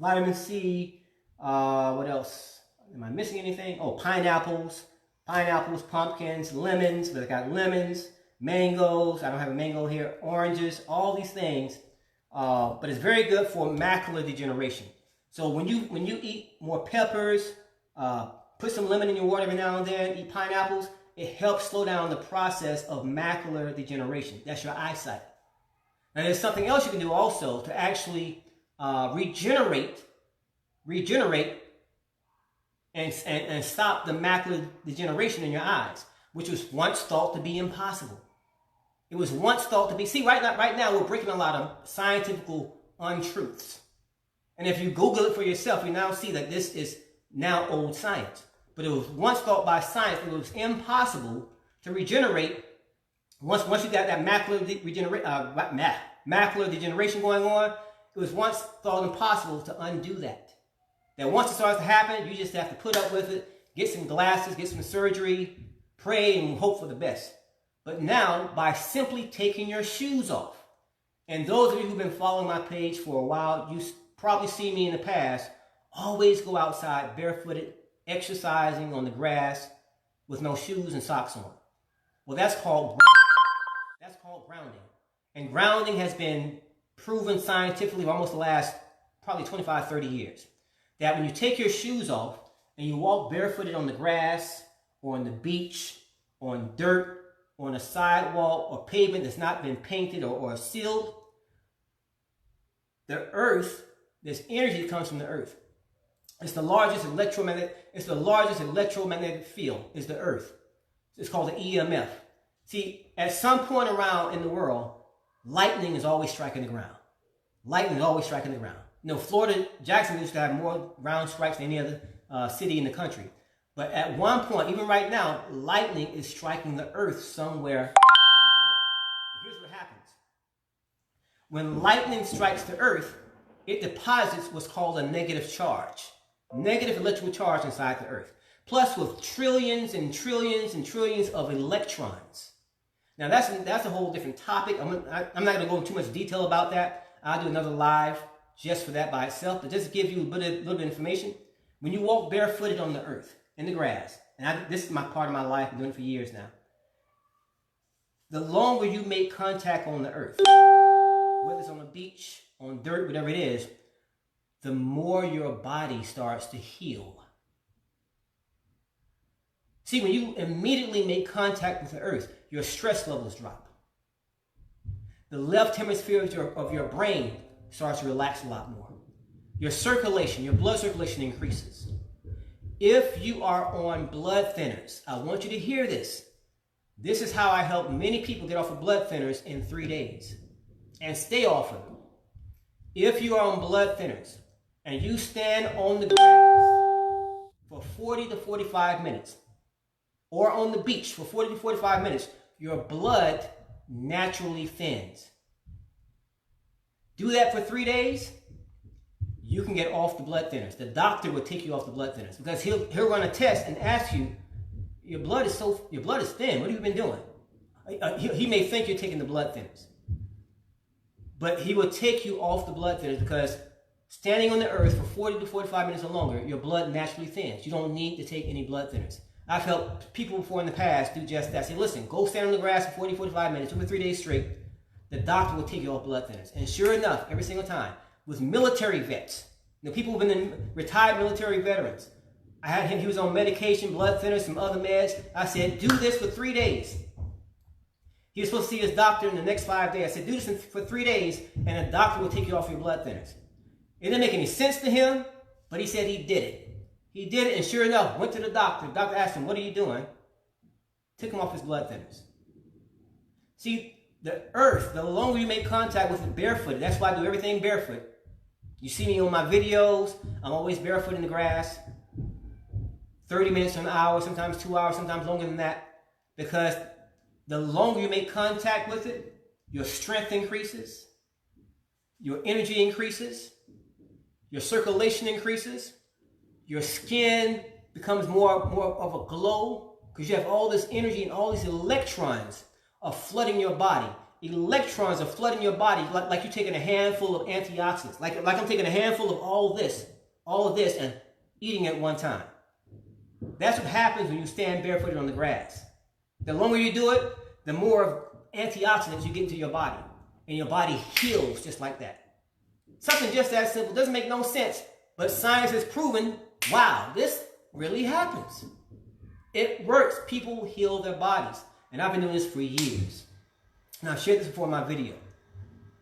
Vitamin C. What else? Am I missing anything? Oh, pineapples, pumpkins, lemons. But I got lemons, mangoes. I don't have a mango here. Oranges. All these things. But it's very good for macular degeneration. So when you eat more peppers, put some lemon in your water every now and then, eat pineapples, it helps slow down the process of macular degeneration. That's your eyesight. Now there's something else you can do also to actually regenerate and stop the macular degeneration in your eyes, which was once thought to be impossible. It was once thought to be, see, right now we're breaking a lot of scientific untruths. And if you Google it for yourself, you now see that this is now old science. But it was once thought by science that it was impossible to regenerate. Once you got that macular degeneration going on, it was once thought impossible to undo that. That once it starts to happen, you just have to put up with it, get some glasses, get some surgery, pray, and hope for the best. But now, by simply taking your shoes off, and those of you who've been following my page for a while, you probably see me in the past, always go outside barefooted, exercising on the grass with no shoes and socks on. Well, that's called grounding. That's called grounding. And grounding has been proven scientifically for almost the last probably 25, 30 years. That when you take your shoes off and you walk barefooted on the grass or on the beach, on dirt, on a sidewalk or pavement that's not been painted or sealed, the earth, there's energy that comes from the earth. It's the largest electromagnetic field is the earth. It's called the EMF. See, at some point around in the world, lightning is always striking the ground. Lightning is always striking the ground. You know, Florida, Jacksonville used to have more ground strikes than any other city in the country. But at one point, even right now, lightning is striking the earth somewhere around the world. And here's what happens. When lightning strikes the earth, it deposits what's called a negative charge. Negative electrical charge inside the earth. Plus with trillions and trillions and trillions of electrons. Now that's a whole different topic. I'm not going to go into too much detail about that. I'll do another live just for that by itself. But just to give you a little bit of information, when you walk barefooted on the earth, in the grass, and this is my part of my life, I've been doing it for years now. The longer you make contact on the earth, whether it's on the beach, on dirt, whatever it is, the more your body starts to heal. See, when you immediately make contact with the earth, your stress levels drop. The left hemisphere of your brain starts to relax a lot more. Your circulation, your blood circulation increases. If you are on blood thinners, I want you to hear this. This is how I help many people get off of blood thinners in 3 days and stay off of them. If you are on blood thinners and you stand on the grass for 40 to 45 minutes or on the beach for 40 to 45 minutes, your blood naturally thins. Do that for 3 days. You can get off the blood thinners. The doctor will take you off the blood thinners because he'll run a test and ask you, your blood is thin. What have you been doing? He may think you're taking the blood thinners, but he will take you off the blood thinners because standing on the earth for 40 to 45 minutes or longer, your blood naturally thins. You don't need to take any blood thinners. I've helped people before in the past do just that. Say, listen, go stand on the grass for 40, 45 minutes, 2 or 3 days straight. The doctor will take you off blood thinners. And sure enough, every single time, with military vets, people who've been retired military veterans. I had him, he was on medication, blood thinners, some other meds. I said, do this for 3 days. He was supposed to see his doctor in the next 5 days. I said, do this for 3 days, and the doctor will take you off your blood thinners. It didn't make any sense to him, but he said he did it. He did it, and sure enough, went to the doctor. The doctor asked him, what are you doing? Took him off his blood thinners. See, the earth, the longer you make contact with it barefooted, that's why I do everything barefoot. You see me on my videos, I'm always barefoot in the grass. 30 minutes to an hour, sometimes 2 hours, sometimes longer than that. Because the longer you make contact with it, your strength increases, your energy increases, your circulation increases, your skin becomes more of a glow because you have all this energy and all these electrons are flooding your body. Electrons are flooding your body like you're taking a handful of antioxidants. Like I'm taking a handful of all of this and eating it at one time. That's what happens when you stand barefooted on the grass. The longer you do it, the more antioxidants you get into your body. And your body heals just like that. Something just that simple. Doesn't make no sense. But science has proven, wow, this really happens. It works. People heal their bodies. And I've been doing this for years. And I've shared this before in my video.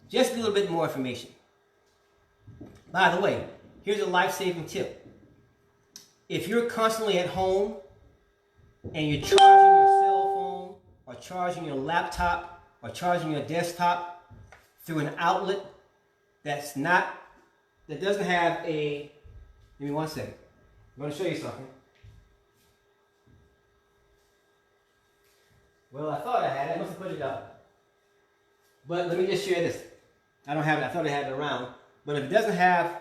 Just a little bit more information. By the way, here's a life-saving tip. If you're constantly at home and you're charging your cell phone or charging your laptop or charging your desktop through an outlet that doesn't have a, give me one second. I'm going to show you something. Well, I thought I had it. I must have put it up. But let me just share this. I don't have it. I thought I had it around. But if it doesn't have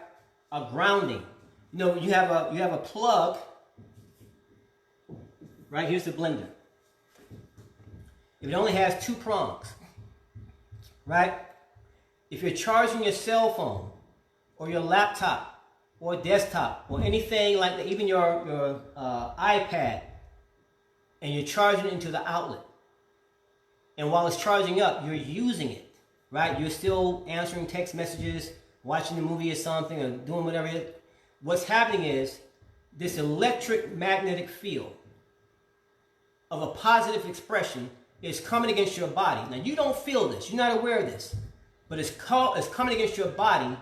a grounding, you know, you have a plug. Right here's the blender. If it only has 2 prongs, right? If you're charging your cell phone or your laptop or desktop or anything like that, even your iPad, and you're charging it into the outlet, and while it's charging up, you're using it, right? You're still answering text messages, watching a movie or something, or doing whatever it is. What's happening is this electric magnetic field of a positive expression is coming against your body. Now, you don't feel this. You're not aware of this. But it's coming against your body,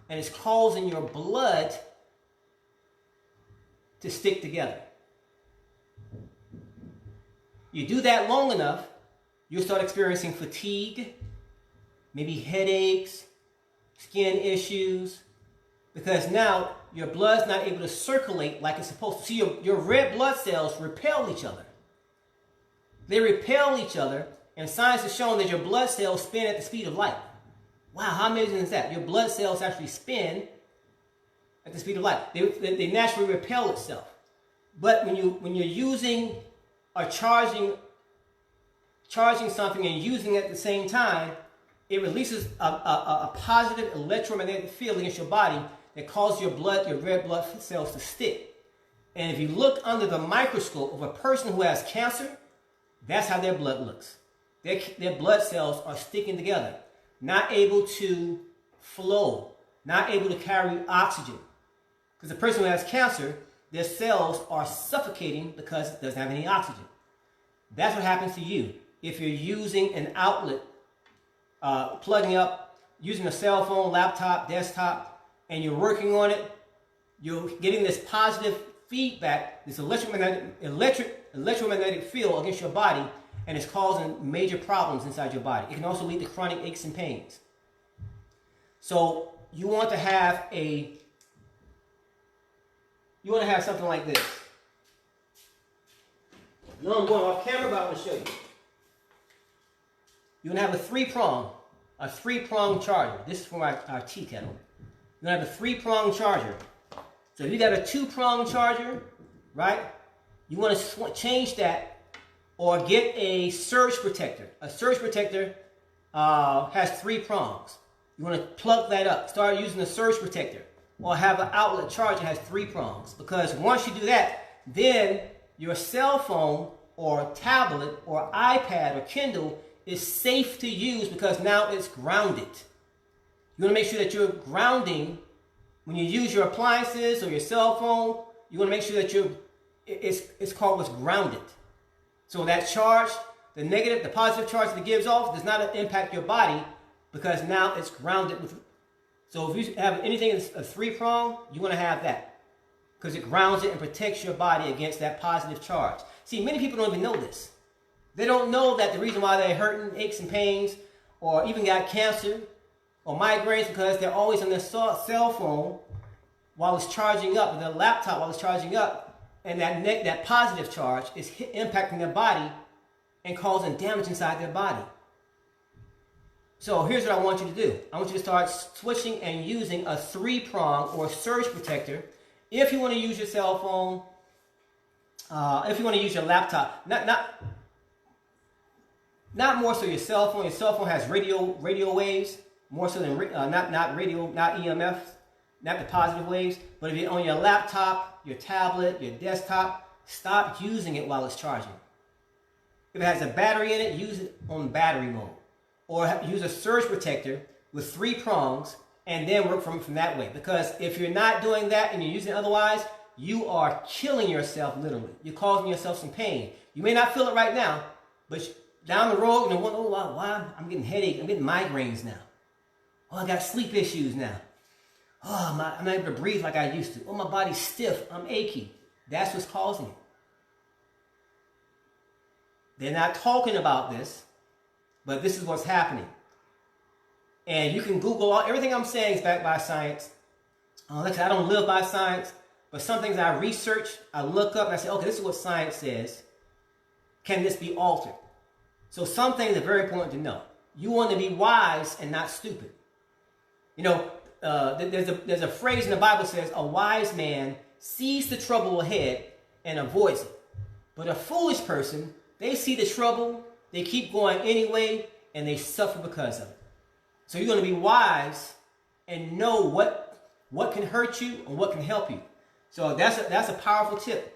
and it's causing your blood to stick together. You do that long enough, you'll start experiencing fatigue, maybe headaches, skin issues, because now your blood's not able to circulate like it's supposed to. See, your red blood cells repel each other. They repel each other, and science has shown that your blood cells spin at the speed of light. Wow, how amazing is that? Your blood cells actually spin at the speed of light. They naturally repel itself. But when you're using or charging something and using it at the same time, it releases a positive electromagnetic field against your body that causes your red blood cells to stick. And if you look under the microscope of a person who has cancer, that's how their blood looks. Their blood cells are sticking together, not able to flow, not able to carry oxygen. Because the person who has cancer, their cells are suffocating because it doesn't have any oxygen. That's what happens to you if you're using an outlet, plugging up, using a cell phone, laptop, desktop, and you're working on it. You're getting this positive feedback, this electromagnetic field against your body, and it's causing major problems inside your body. It can also lead to chronic aches and pains. So you want to have something like this. You know I'm going off camera, but I want to show you. You're going to have a three-prong charger. This is for our tea kettle. You're going to have a 3-prong charger. So if you got a 2-prong charger, right, you want to change that or get a surge protector. A surge protector has 3 prongs. You want to plug that up. Start using a surge protector. Or have an outlet charger that has 3 prongs. Because once you do that, then your cell phone or tablet or iPad or Kindle is safe to use because now it's grounded. You want to make sure that you're grounding when you use your appliances or your cell phone. You want to make sure that it's called what's grounded. So that charge, the positive charge that it gives off does not impact your body because now it's grounded So if you have anything that's a 3-prong, you want to have that because it grounds it and protects your body against that positive charge. See, many people don't even know this. They don't know that the reason why they're hurting, aches and pains, or even got cancer or migraines because they're always on their cell phone while it's charging up, their laptop while it's charging up, and that positive charge is impacting their body and causing damage inside their body. So here's what I want you to do. I want you to start switching and using a 3-prong or surge protector if you want to use your cell phone, if you want to use your laptop. Not more so your cell phone. Your cell phone has radio waves, more so than not radio, not EMF, not the positive waves. But if you're on your laptop, your tablet, your desktop, stop using it while it's charging. If it has a battery in it, use it on battery mode. Or use a surge protector with 3 prongs and then work from that way. Because if you're not doing that and you're using it otherwise, you are killing yourself literally. You're causing yourself some pain. You may not feel it right now, but down the road, why I'm getting headaches, I'm getting migraines now. Oh, I got sleep issues now. Oh, I'm not able to breathe like I used to. Oh, my body's stiff, I'm achy. That's what's causing it. They're not talking about this, but this is what's happening. And you can Google everything I'm saying is backed by science. Like I said, I don't live by science, but some things I research, I look up and I say, okay, this is what science says. Can this be altered? So some things are very important to know. You want to be wise and not stupid. You know, there's a phrase in the Bible that says, a wise man sees the trouble ahead and avoids it. But a foolish person, they see the trouble, they keep going anyway, and they suffer because of it. So you're going to be wise and know what can hurt you and what can help you. So that's a powerful tip.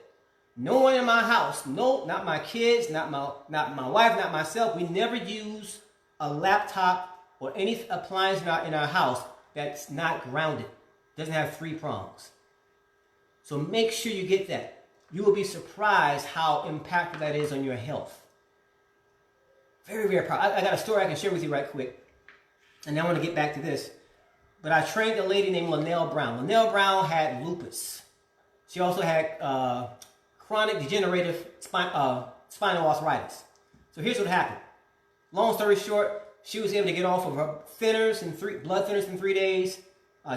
No one in my house, no, not my kids, not my wife, not myself, we never use a laptop or any appliance in our house that's not grounded, doesn't have 3 prongs. So make sure you get that. You will be surprised how impactful that is on your health. Very, very powerful. I got a story I can share with you right quick. And I want to get back to this. But I trained a lady named Linnell Brown. Linnell Brown had lupus. She also had chronic degenerative spinal arthritis. So here's what happened. Long story short, she was able to get off of her blood thinners in 3 days,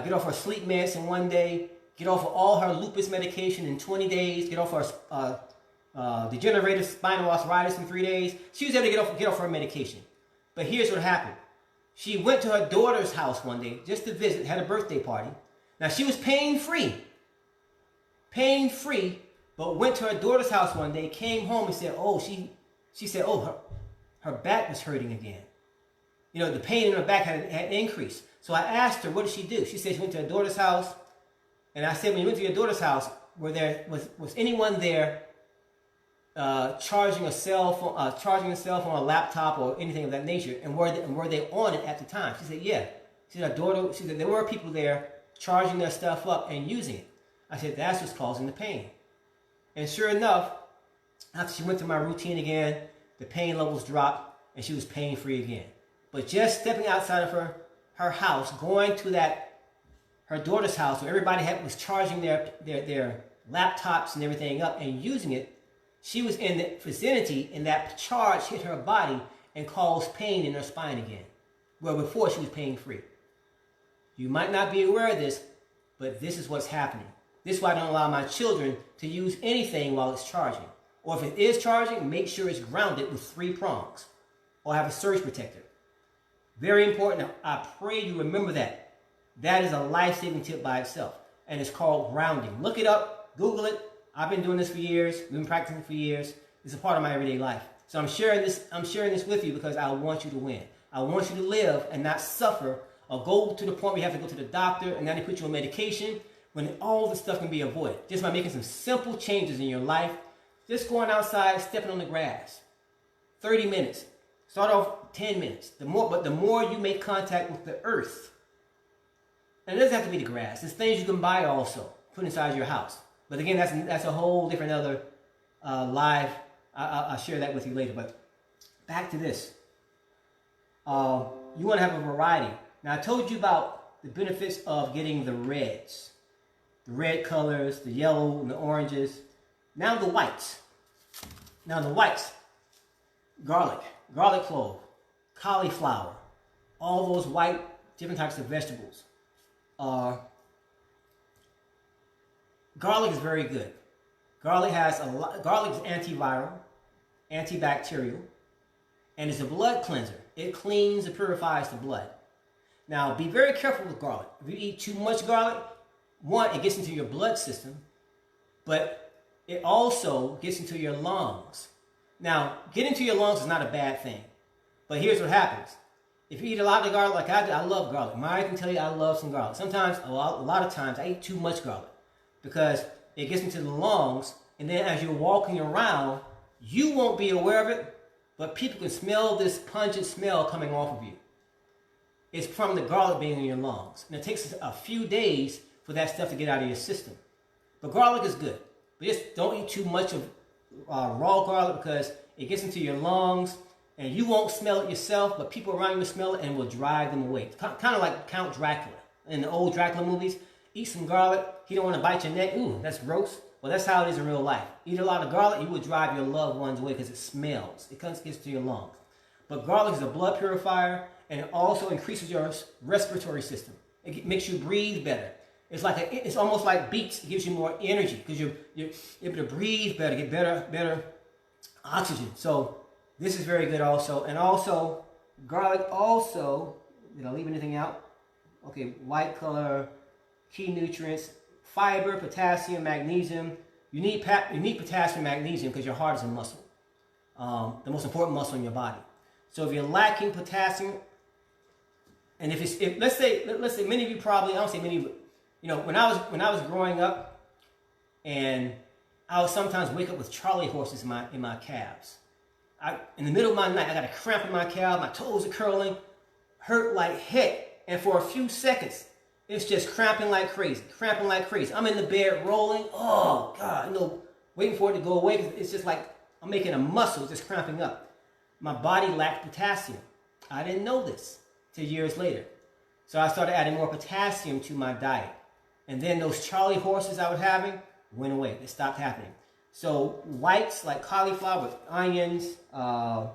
get off her sleep meds in 1 day, get off of all her lupus medication in 20 days, get off her degenerative spinal arthritis in 3 days. She was able to get off her medication. But here's what happened. She went to her daughter's house one day just to visit, had a birthday party. Now she was pain-free, but went to her daughter's house one day, came home and said, she said, her back was hurting again. You know, the pain in her back had increased. So I asked her, what did she do? She said she went to her daughter's house. And I said, when you went to your daughter's house, was anyone there charging a cell phone, a laptop, or anything of that nature? And were they on it at the time? She said, yeah. She said, there were people there charging their stuff up and using it. I said, that's what's causing the pain. And sure enough, after she went through my routine again, the pain levels dropped and she was pain-free again. But just stepping outside of her house, going to her daughter's house where everybody was charging their laptops and everything up and using it, she was in the vicinity and that charge hit her body and caused pain in her spine again, where before she was pain-free. You might not be aware of this, but this is what's happening. This is why I don't allow my children to use anything while it's charging. Or if it is charging, make sure it's grounded with 3 prongs or have a surge protector. Very important. I pray you remember that. That is a life-saving tip by itself, and it's called grounding. Look it up, Google it. I've been doing this for years. We've been practicing for years. It's a part of my everyday life. So I'm sharing this with you because I want you to win. I want you to live and not suffer or go to the point where you have to go to the doctor and then they put you on medication when all this stuff can be avoided. Just by making some simple changes in your life. Just going outside, stepping on the grass. 30 minutes. Start off 10 minutes. The more you make contact with the earth. And it doesn't have to be the grass. There's things you can buy also, put inside your house. But again, that's a whole different other live. I'll share that with you later. But back to this. You want to have a variety. Now I told you about the benefits of getting the reds. The red colors, the yellow and the oranges. Now the whites. Garlic, garlic clove, cauliflower, all those white, different types of vegetables. Garlic is very good. Garlic is antiviral, antibacterial, and it's a blood cleanser. It cleans and purifies the blood. Now, be very careful with garlic. If you eat too much garlic, one, it gets into your blood system, but it also gets into your lungs. Now, getting into your lungs is not a bad thing, but here's what happens. If you eat a lot of garlic like I do, I love garlic. Maya can tell you I love some garlic. Sometimes, a lot of times, I eat too much garlic because it gets into the lungs, and then as you're walking around, you won't be aware of it, but people can smell this pungent smell coming off of you. It's from the garlic being in your lungs. And it takes a few days for that stuff to get out of your system. But garlic is good. But just don't eat too much of raw garlic because it gets into your lungs and you won't smell it yourself, but people around you will smell it and will drive them away. Kind of like Count Dracula in the old Dracula movies. Eat some garlic, he don't want to bite your neck. Ooh, that's gross. Well, that's how it is in real life. Eat a lot of garlic, you will drive your loved ones away because it smells. It gets to your lungs. But garlic is a blood purifier, and it also increases your respiratory system. It makes you breathe better. It's almost like beets. It gives you more energy because you're able to breathe better, get better oxygen. So this is very good also. And also, garlic also, did I leave anything out? Okay, white color, key nutrients, fiber, potassium, magnesium. You need potassium and magnesium because your heart is a muscle, the most important muscle in your body. So if you're lacking potassium, and let's say many of you probably, I don't say many, but when I was growing up, and I would sometimes wake up with Charlie horses in my calves. In the middle of my night, I got a cramp in my calf, my toes are curling, hurt like heck, and for a few seconds, it's just cramping like crazy. I'm in the bed rolling, oh God, waiting for it to go away. It's just like I'm making a muscle, just cramping up. My body lacked potassium. I didn't know this till years later. So I started adding more potassium to my diet. And then those Charlie horses I was having went away. They stopped happening. So whites like cauliflower with onions, they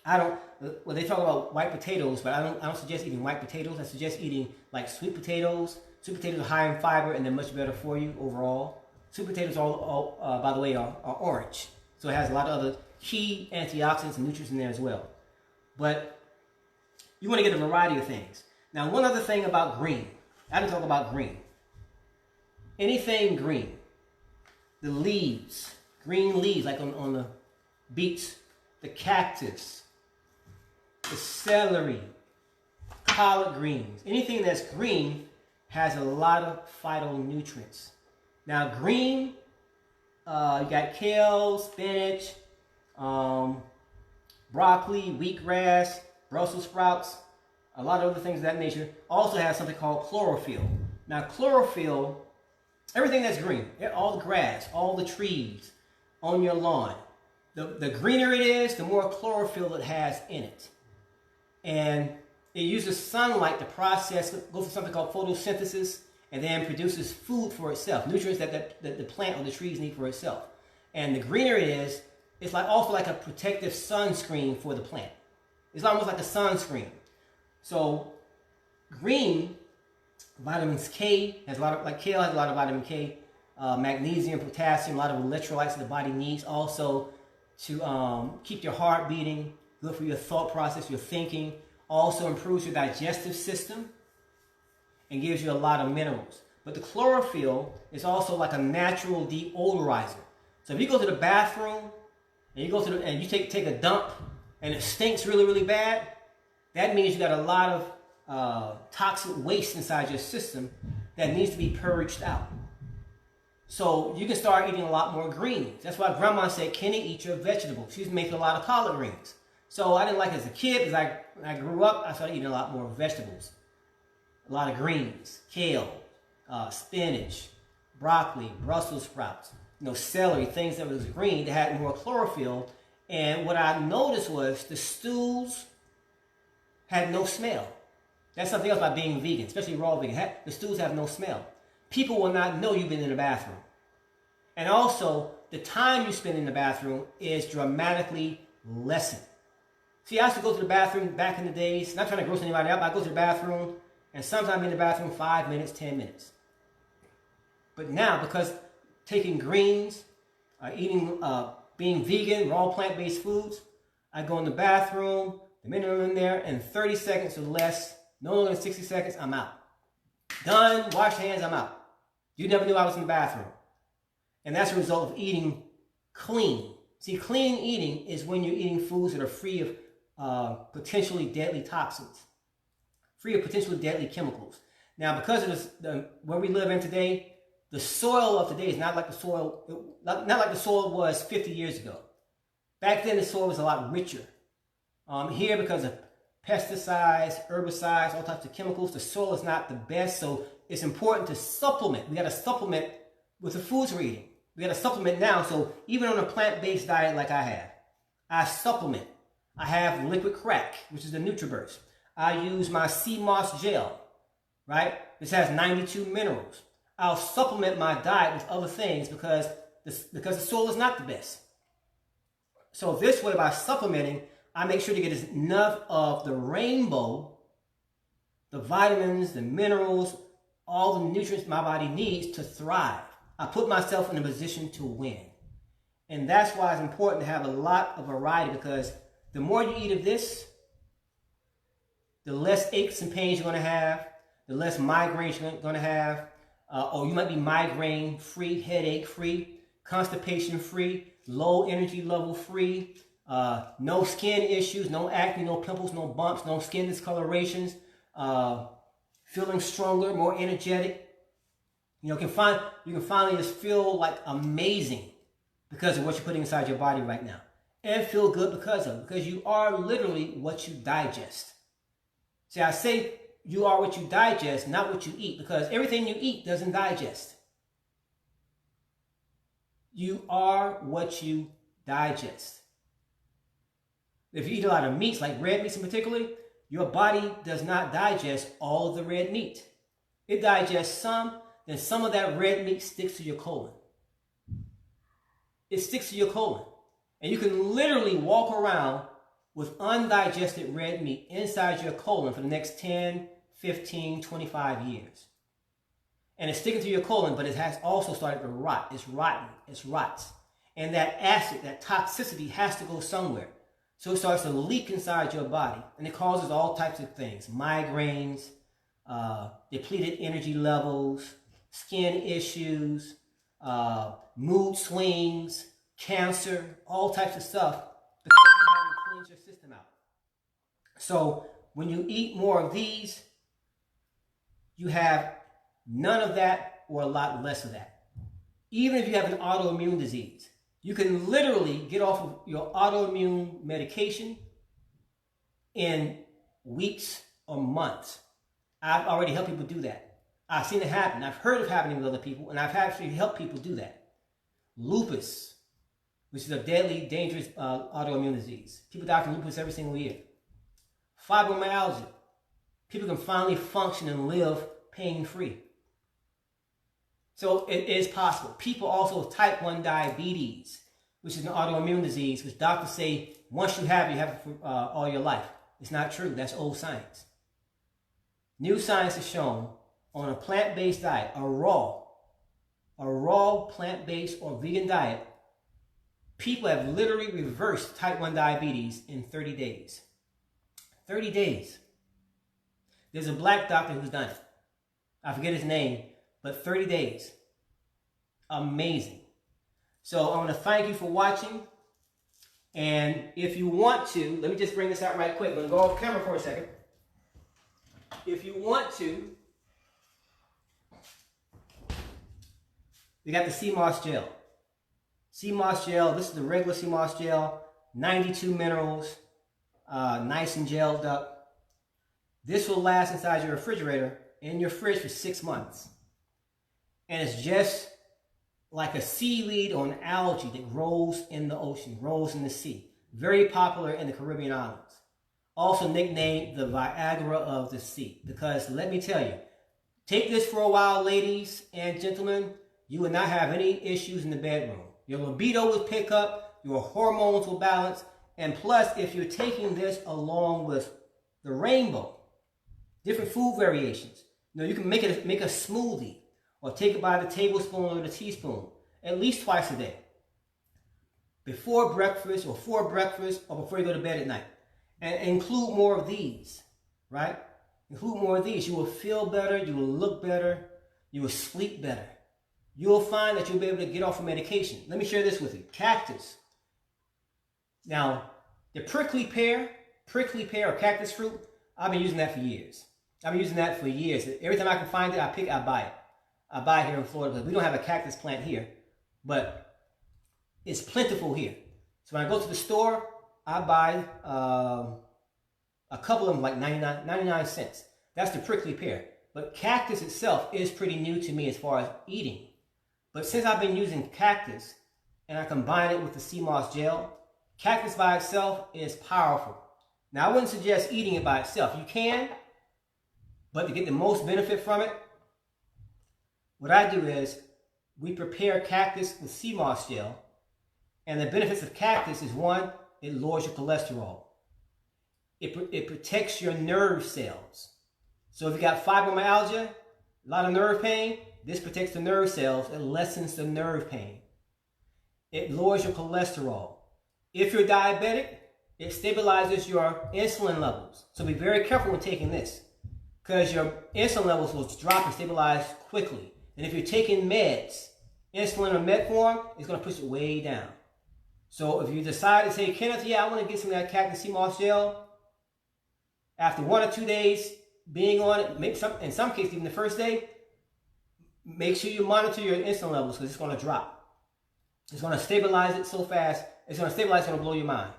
talk about white potatoes, but I don't suggest eating white potatoes. I suggest eating like sweet potatoes. Sweet potatoes are high in fiber and they're much better for you overall. Sweet potatoes, by the way, are orange. So it has a lot of other key antioxidants and nutrients in there as well. But you want to get a variety of things. Now, one other thing about green. I didn't talk about green. Anything green. The leaves, green leaves, like on the beets, the cactus, the celery, collard greens. Anything that's green has a lot of phytonutrients. Now, green, you got kale, spinach, broccoli, wheatgrass, Brussels sprouts, a lot of other things of that nature. Also has something called chlorophyll. Now, chlorophyll, everything that's green, all the grass, all the trees on your lawn, the greener it is, the more chlorophyll it has in it. And it uses sunlight to process, goes through something called photosynthesis, and then produces food for itself, nutrients that the plant or the trees need for itself. And the greener it is, it's also like a protective sunscreen for the plant. It's almost like a sunscreen. So green, vitamins K, kale has a lot of vitamin K, magnesium, potassium, a lot of electrolytes the body needs also to keep your heart beating, good for your thought process, your thinking, also improves your digestive system and gives you a lot of minerals. But the chlorophyll is also like a natural deodorizer. So if you go to the bathroom and you take a dump and it stinks really, really bad, that means you got a lot of toxic waste inside your system that needs to be purged out. So you can start eating a lot more greens. That's why Grandma said, Kenny, eat your vegetables. She was making a lot of collard greens. So I didn't like it as a kid. As I grew up, I started eating a lot more vegetables. A lot of greens, kale, spinach, broccoli, Brussels sprouts, celery, things that was green that had more chlorophyll. And what I noticed was the stools had no smell. That's something else about being vegan, especially raw vegan. The stools have no smell. People will not know you've been in the bathroom. And also, the time you spend in the bathroom is dramatically lessened. See, I used to go to the bathroom back in the days, not trying to gross anybody out, but I go to the bathroom, and sometimes I'm in the bathroom 5 minutes, 10 minutes. But now, because taking greens, being vegan, raw plant-based foods, I go in the bathroom, the minute I'm in there, in 30 seconds or less, no longer than 60 seconds, I'm out. Done, wash hands, I'm out. You never knew I was in the bathroom. And that's a result of eating clean. See, clean eating is when you're eating foods that are free of potentially deadly toxins, free of potentially deadly chemicals. Now, because of where we live in today, the soil of today is not like the soil, not like the soil was 50 years ago. Back then, the soil was a lot richer. Here, because of pesticides, herbicides, all types of chemicals, the soil is not the best, so it's important to supplement. We got to supplement with the foods we're eating. We got to supplement now, so even on a plant-based diet like I supplement. I have liquid crack, which is the NutriBurst. I use my sea moss gel, right? This has 92 minerals. I'll supplement my diet with other things because the soil is not the best. So this way, by supplementing, I make sure to get enough of the rainbow, the vitamins, the minerals, all the nutrients my body needs to thrive. I put myself in a position to win. And that's why it's important to have a lot of variety, because the more you eat of this, the less aches and pains you're going to have, the less migraines you're going to have, or you might be migraine free, headache free, constipation free, low energy level free, no skin issues, no acne, no pimples, no bumps, no skin discolorations, feeling stronger, more energetic. You can finally just feel like amazing because of what you're putting inside your body right now. And feel good because you are literally what you digest. See, I say you are what you digest, not what you eat, because everything you eat doesn't digest. You are what you digest. If you eat a lot of meats, like red meats in particular, your body does not digest all of the red meat. It digests some, then some of that red meat sticks to your colon. It sticks to your colon. And you can literally walk around with undigested red meat inside your colon for the next 10, 15, 25 years. And it's sticking to your colon, but it has also started to rot. It's rotten. It rots. And that acid, that toxicity has to go somewhere. So it starts to leak inside your body. And it causes all types of things. Migraines, depleted energy levels, skin issues, mood swings, cancer, all types of stuff, because you haven't cleansed your system out. So when you eat more of these, you have none of that or a lot less of that. Even if you have an autoimmune disease, you can literally get off of your autoimmune medication in weeks or months. I've already helped people do that. I've seen it happen. I've heard it happening with other people, and I've actually helped people do that. Lupus, which is a deadly, dangerous autoimmune disease. People die from lupus every single year. Fibromyalgia. People can finally function and live pain-free. So it is possible. People also with type 1 diabetes, which is an autoimmune disease, which doctors say once you have it for all your life. It's not true. That's old science. New science has shown on a plant-based diet, a raw plant-based or vegan diet, people have literally reversed type 1 diabetes in 30 days. 30 days. There's a black doctor who's done it. I forget his name, but 30 days. Amazing. So I want to thank you for watching. And if you want to, let me just bring this out right quick. I'm going to go off camera for a second. If you want to, we got the sea moss gel. Sea moss gel, this is the regular sea moss gel, 92 minerals, nice and gelled up. This will last inside your refrigerator, in your fridge for 6 months. And it's just like a seaweed or an algae that grows in the ocean, grows in the sea. Very popular in the Caribbean islands. also nicknamed the Viagra of the sea. Because let me tell you, take this for a while, ladies and gentlemen, you will not have any issues in the bedroom. Your libido will pick up, your hormones will balance, and plus, if you're taking this along with the rainbow, different food variations, you can make a smoothie or take it by the tablespoon or the teaspoon at least twice a day. Before breakfast or for breakfast or before you go to bed at night. And include more of these, right? Include more of these. You will feel better, you will look better, you will sleep better. You'll find that you'll be able to get off of medication. Let me share this with you. Cactus. Now, the prickly pear or cactus fruit, I've been using that for years. Every time I can find it, I buy it. I buy it here in Florida because we don't have a cactus plant here, but it's plentiful here. So when I go to the store, I buy a couple of them like 99 cents. That's the prickly pear. But cactus itself is pretty new to me as far as eating. But since I've been using cactus and I combine it with the sea moss gel, cactus by itself is powerful. Now, I wouldn't suggest eating it by itself. You can, but to get the most benefit from it, what I do is we prepare cactus with sea moss gel. And the benefits of cactus is, one, it lowers your cholesterol. It protects your nerve cells. So if you got fibromyalgia, a lot of nerve pain, this protects the nerve cells. It lessens the nerve pain. It lowers your cholesterol. If you're diabetic, it stabilizes your insulin levels. So be very careful when taking this, because your insulin levels will drop and stabilize quickly. And if you're taking meds, insulin or metformin, it's going to push it way down. So if you decide to say, Kenneth, I want to get some of that cactus sea moss gel, after 1 or 2 days being on it, in some cases even the first day, make sure you monitor your insulin levels because it's going to drop. It's going to stabilize it so fast. It's going to blow your mind.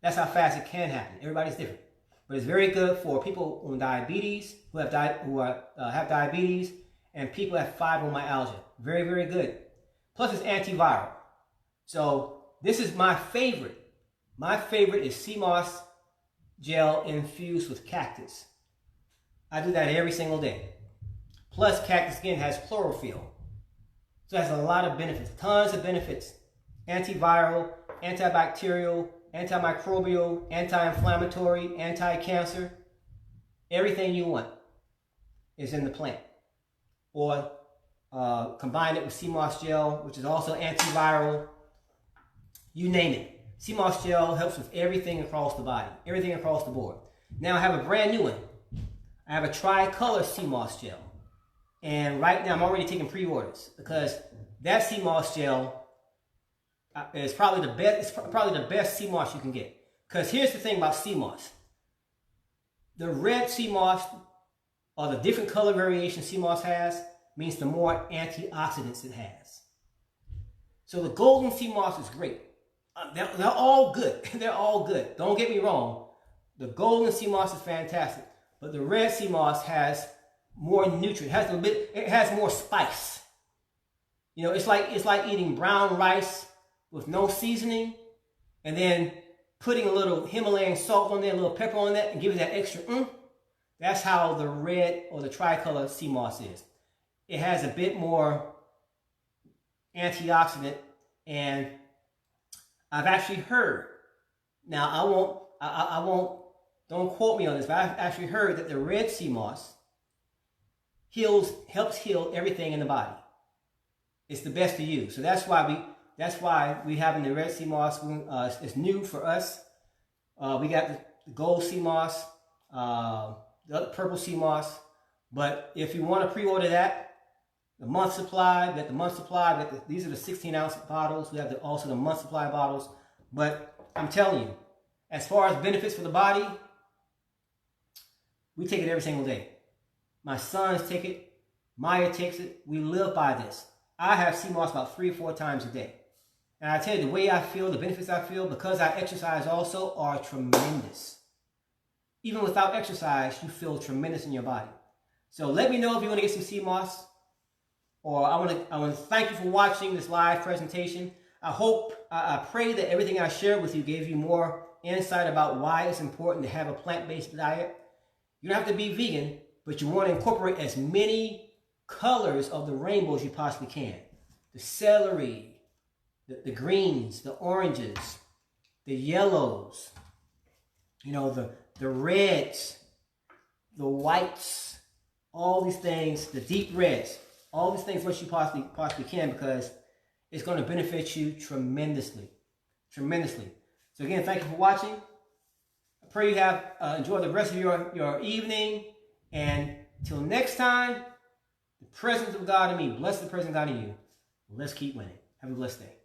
That's how fast it can happen. Everybody's different. But it's very good for people with diabetes, who have diabetes, and people who have fibromyalgia. Very, very good. Plus it's antiviral. So this is my favorite. My favorite is sea moss gel infused with cactus. I do that every single day. Plus, cactus again has chlorophyll. So it has a lot of benefits, tons of benefits. Antiviral, antibacterial, antimicrobial, anti-inflammatory, anti-cancer. Everything you want is in the plant. Or combine it with sea moss gel, which is also antiviral. You name it. Sea moss gel helps with everything across the body, everything across the board. Now I have a brand new one. I have a tricolor sea moss gel. And right now I'm already taking pre-orders because that sea moss gel is probably the best. It's probably the best sea moss you can get. Because here's the thing about sea moss. The red sea moss, or the different color variation sea moss has, means the more antioxidants it has. So the golden sea moss is great. They're all good. They're all good. Don't get me wrong. The golden sea moss is fantastic. But the red sea moss has more nutrient. It has more spice. It's like eating brown rice with no seasoning, and then putting a little Himalayan salt on there, a little pepper on that, and giving that extra That's how the red or the tricolor sea moss is. It has a bit more antioxidant, and I've actually heard, now I won't, don't quote me on this, but I've actually heard that the red sea moss helps heal everything in the body. It's the best to use. So that's why we having the red sea moss. It's new for us. We got the gold sea moss, the purple sea moss. But if you want to pre-order that, the month supply, we got the month supply. These are the 16-ounce bottles. We have also the month supply bottles. But I'm telling you, as far as benefits for the body, we take it every single day. My sons take it. Maya takes it. We live by this. I have sea moss about 3 or 4 times a day. And I tell you, the way I feel, the benefits I feel, because I exercise also, are tremendous. Even without exercise, you feel tremendous in your body. So let me know if you want to get some sea moss. Or I want to thank you for watching this live presentation. I pray that everything I shared with you gave you more insight about why it's important to have a plant-based diet, you don't have to be vegan, but you want to incorporate as many colors of the rainbow as you possibly can. The celery, the greens, the oranges, the yellows, you know, the reds, the whites, all these things, the deep reds, all these things what you possibly can, because it's going to benefit you tremendously. Tremendously. So again, thank you for watching. I pray you have enjoyed the rest of your evening. And till next time, the presence of God in me, bless the presence of God in you. Let's keep winning. Have a blessed day.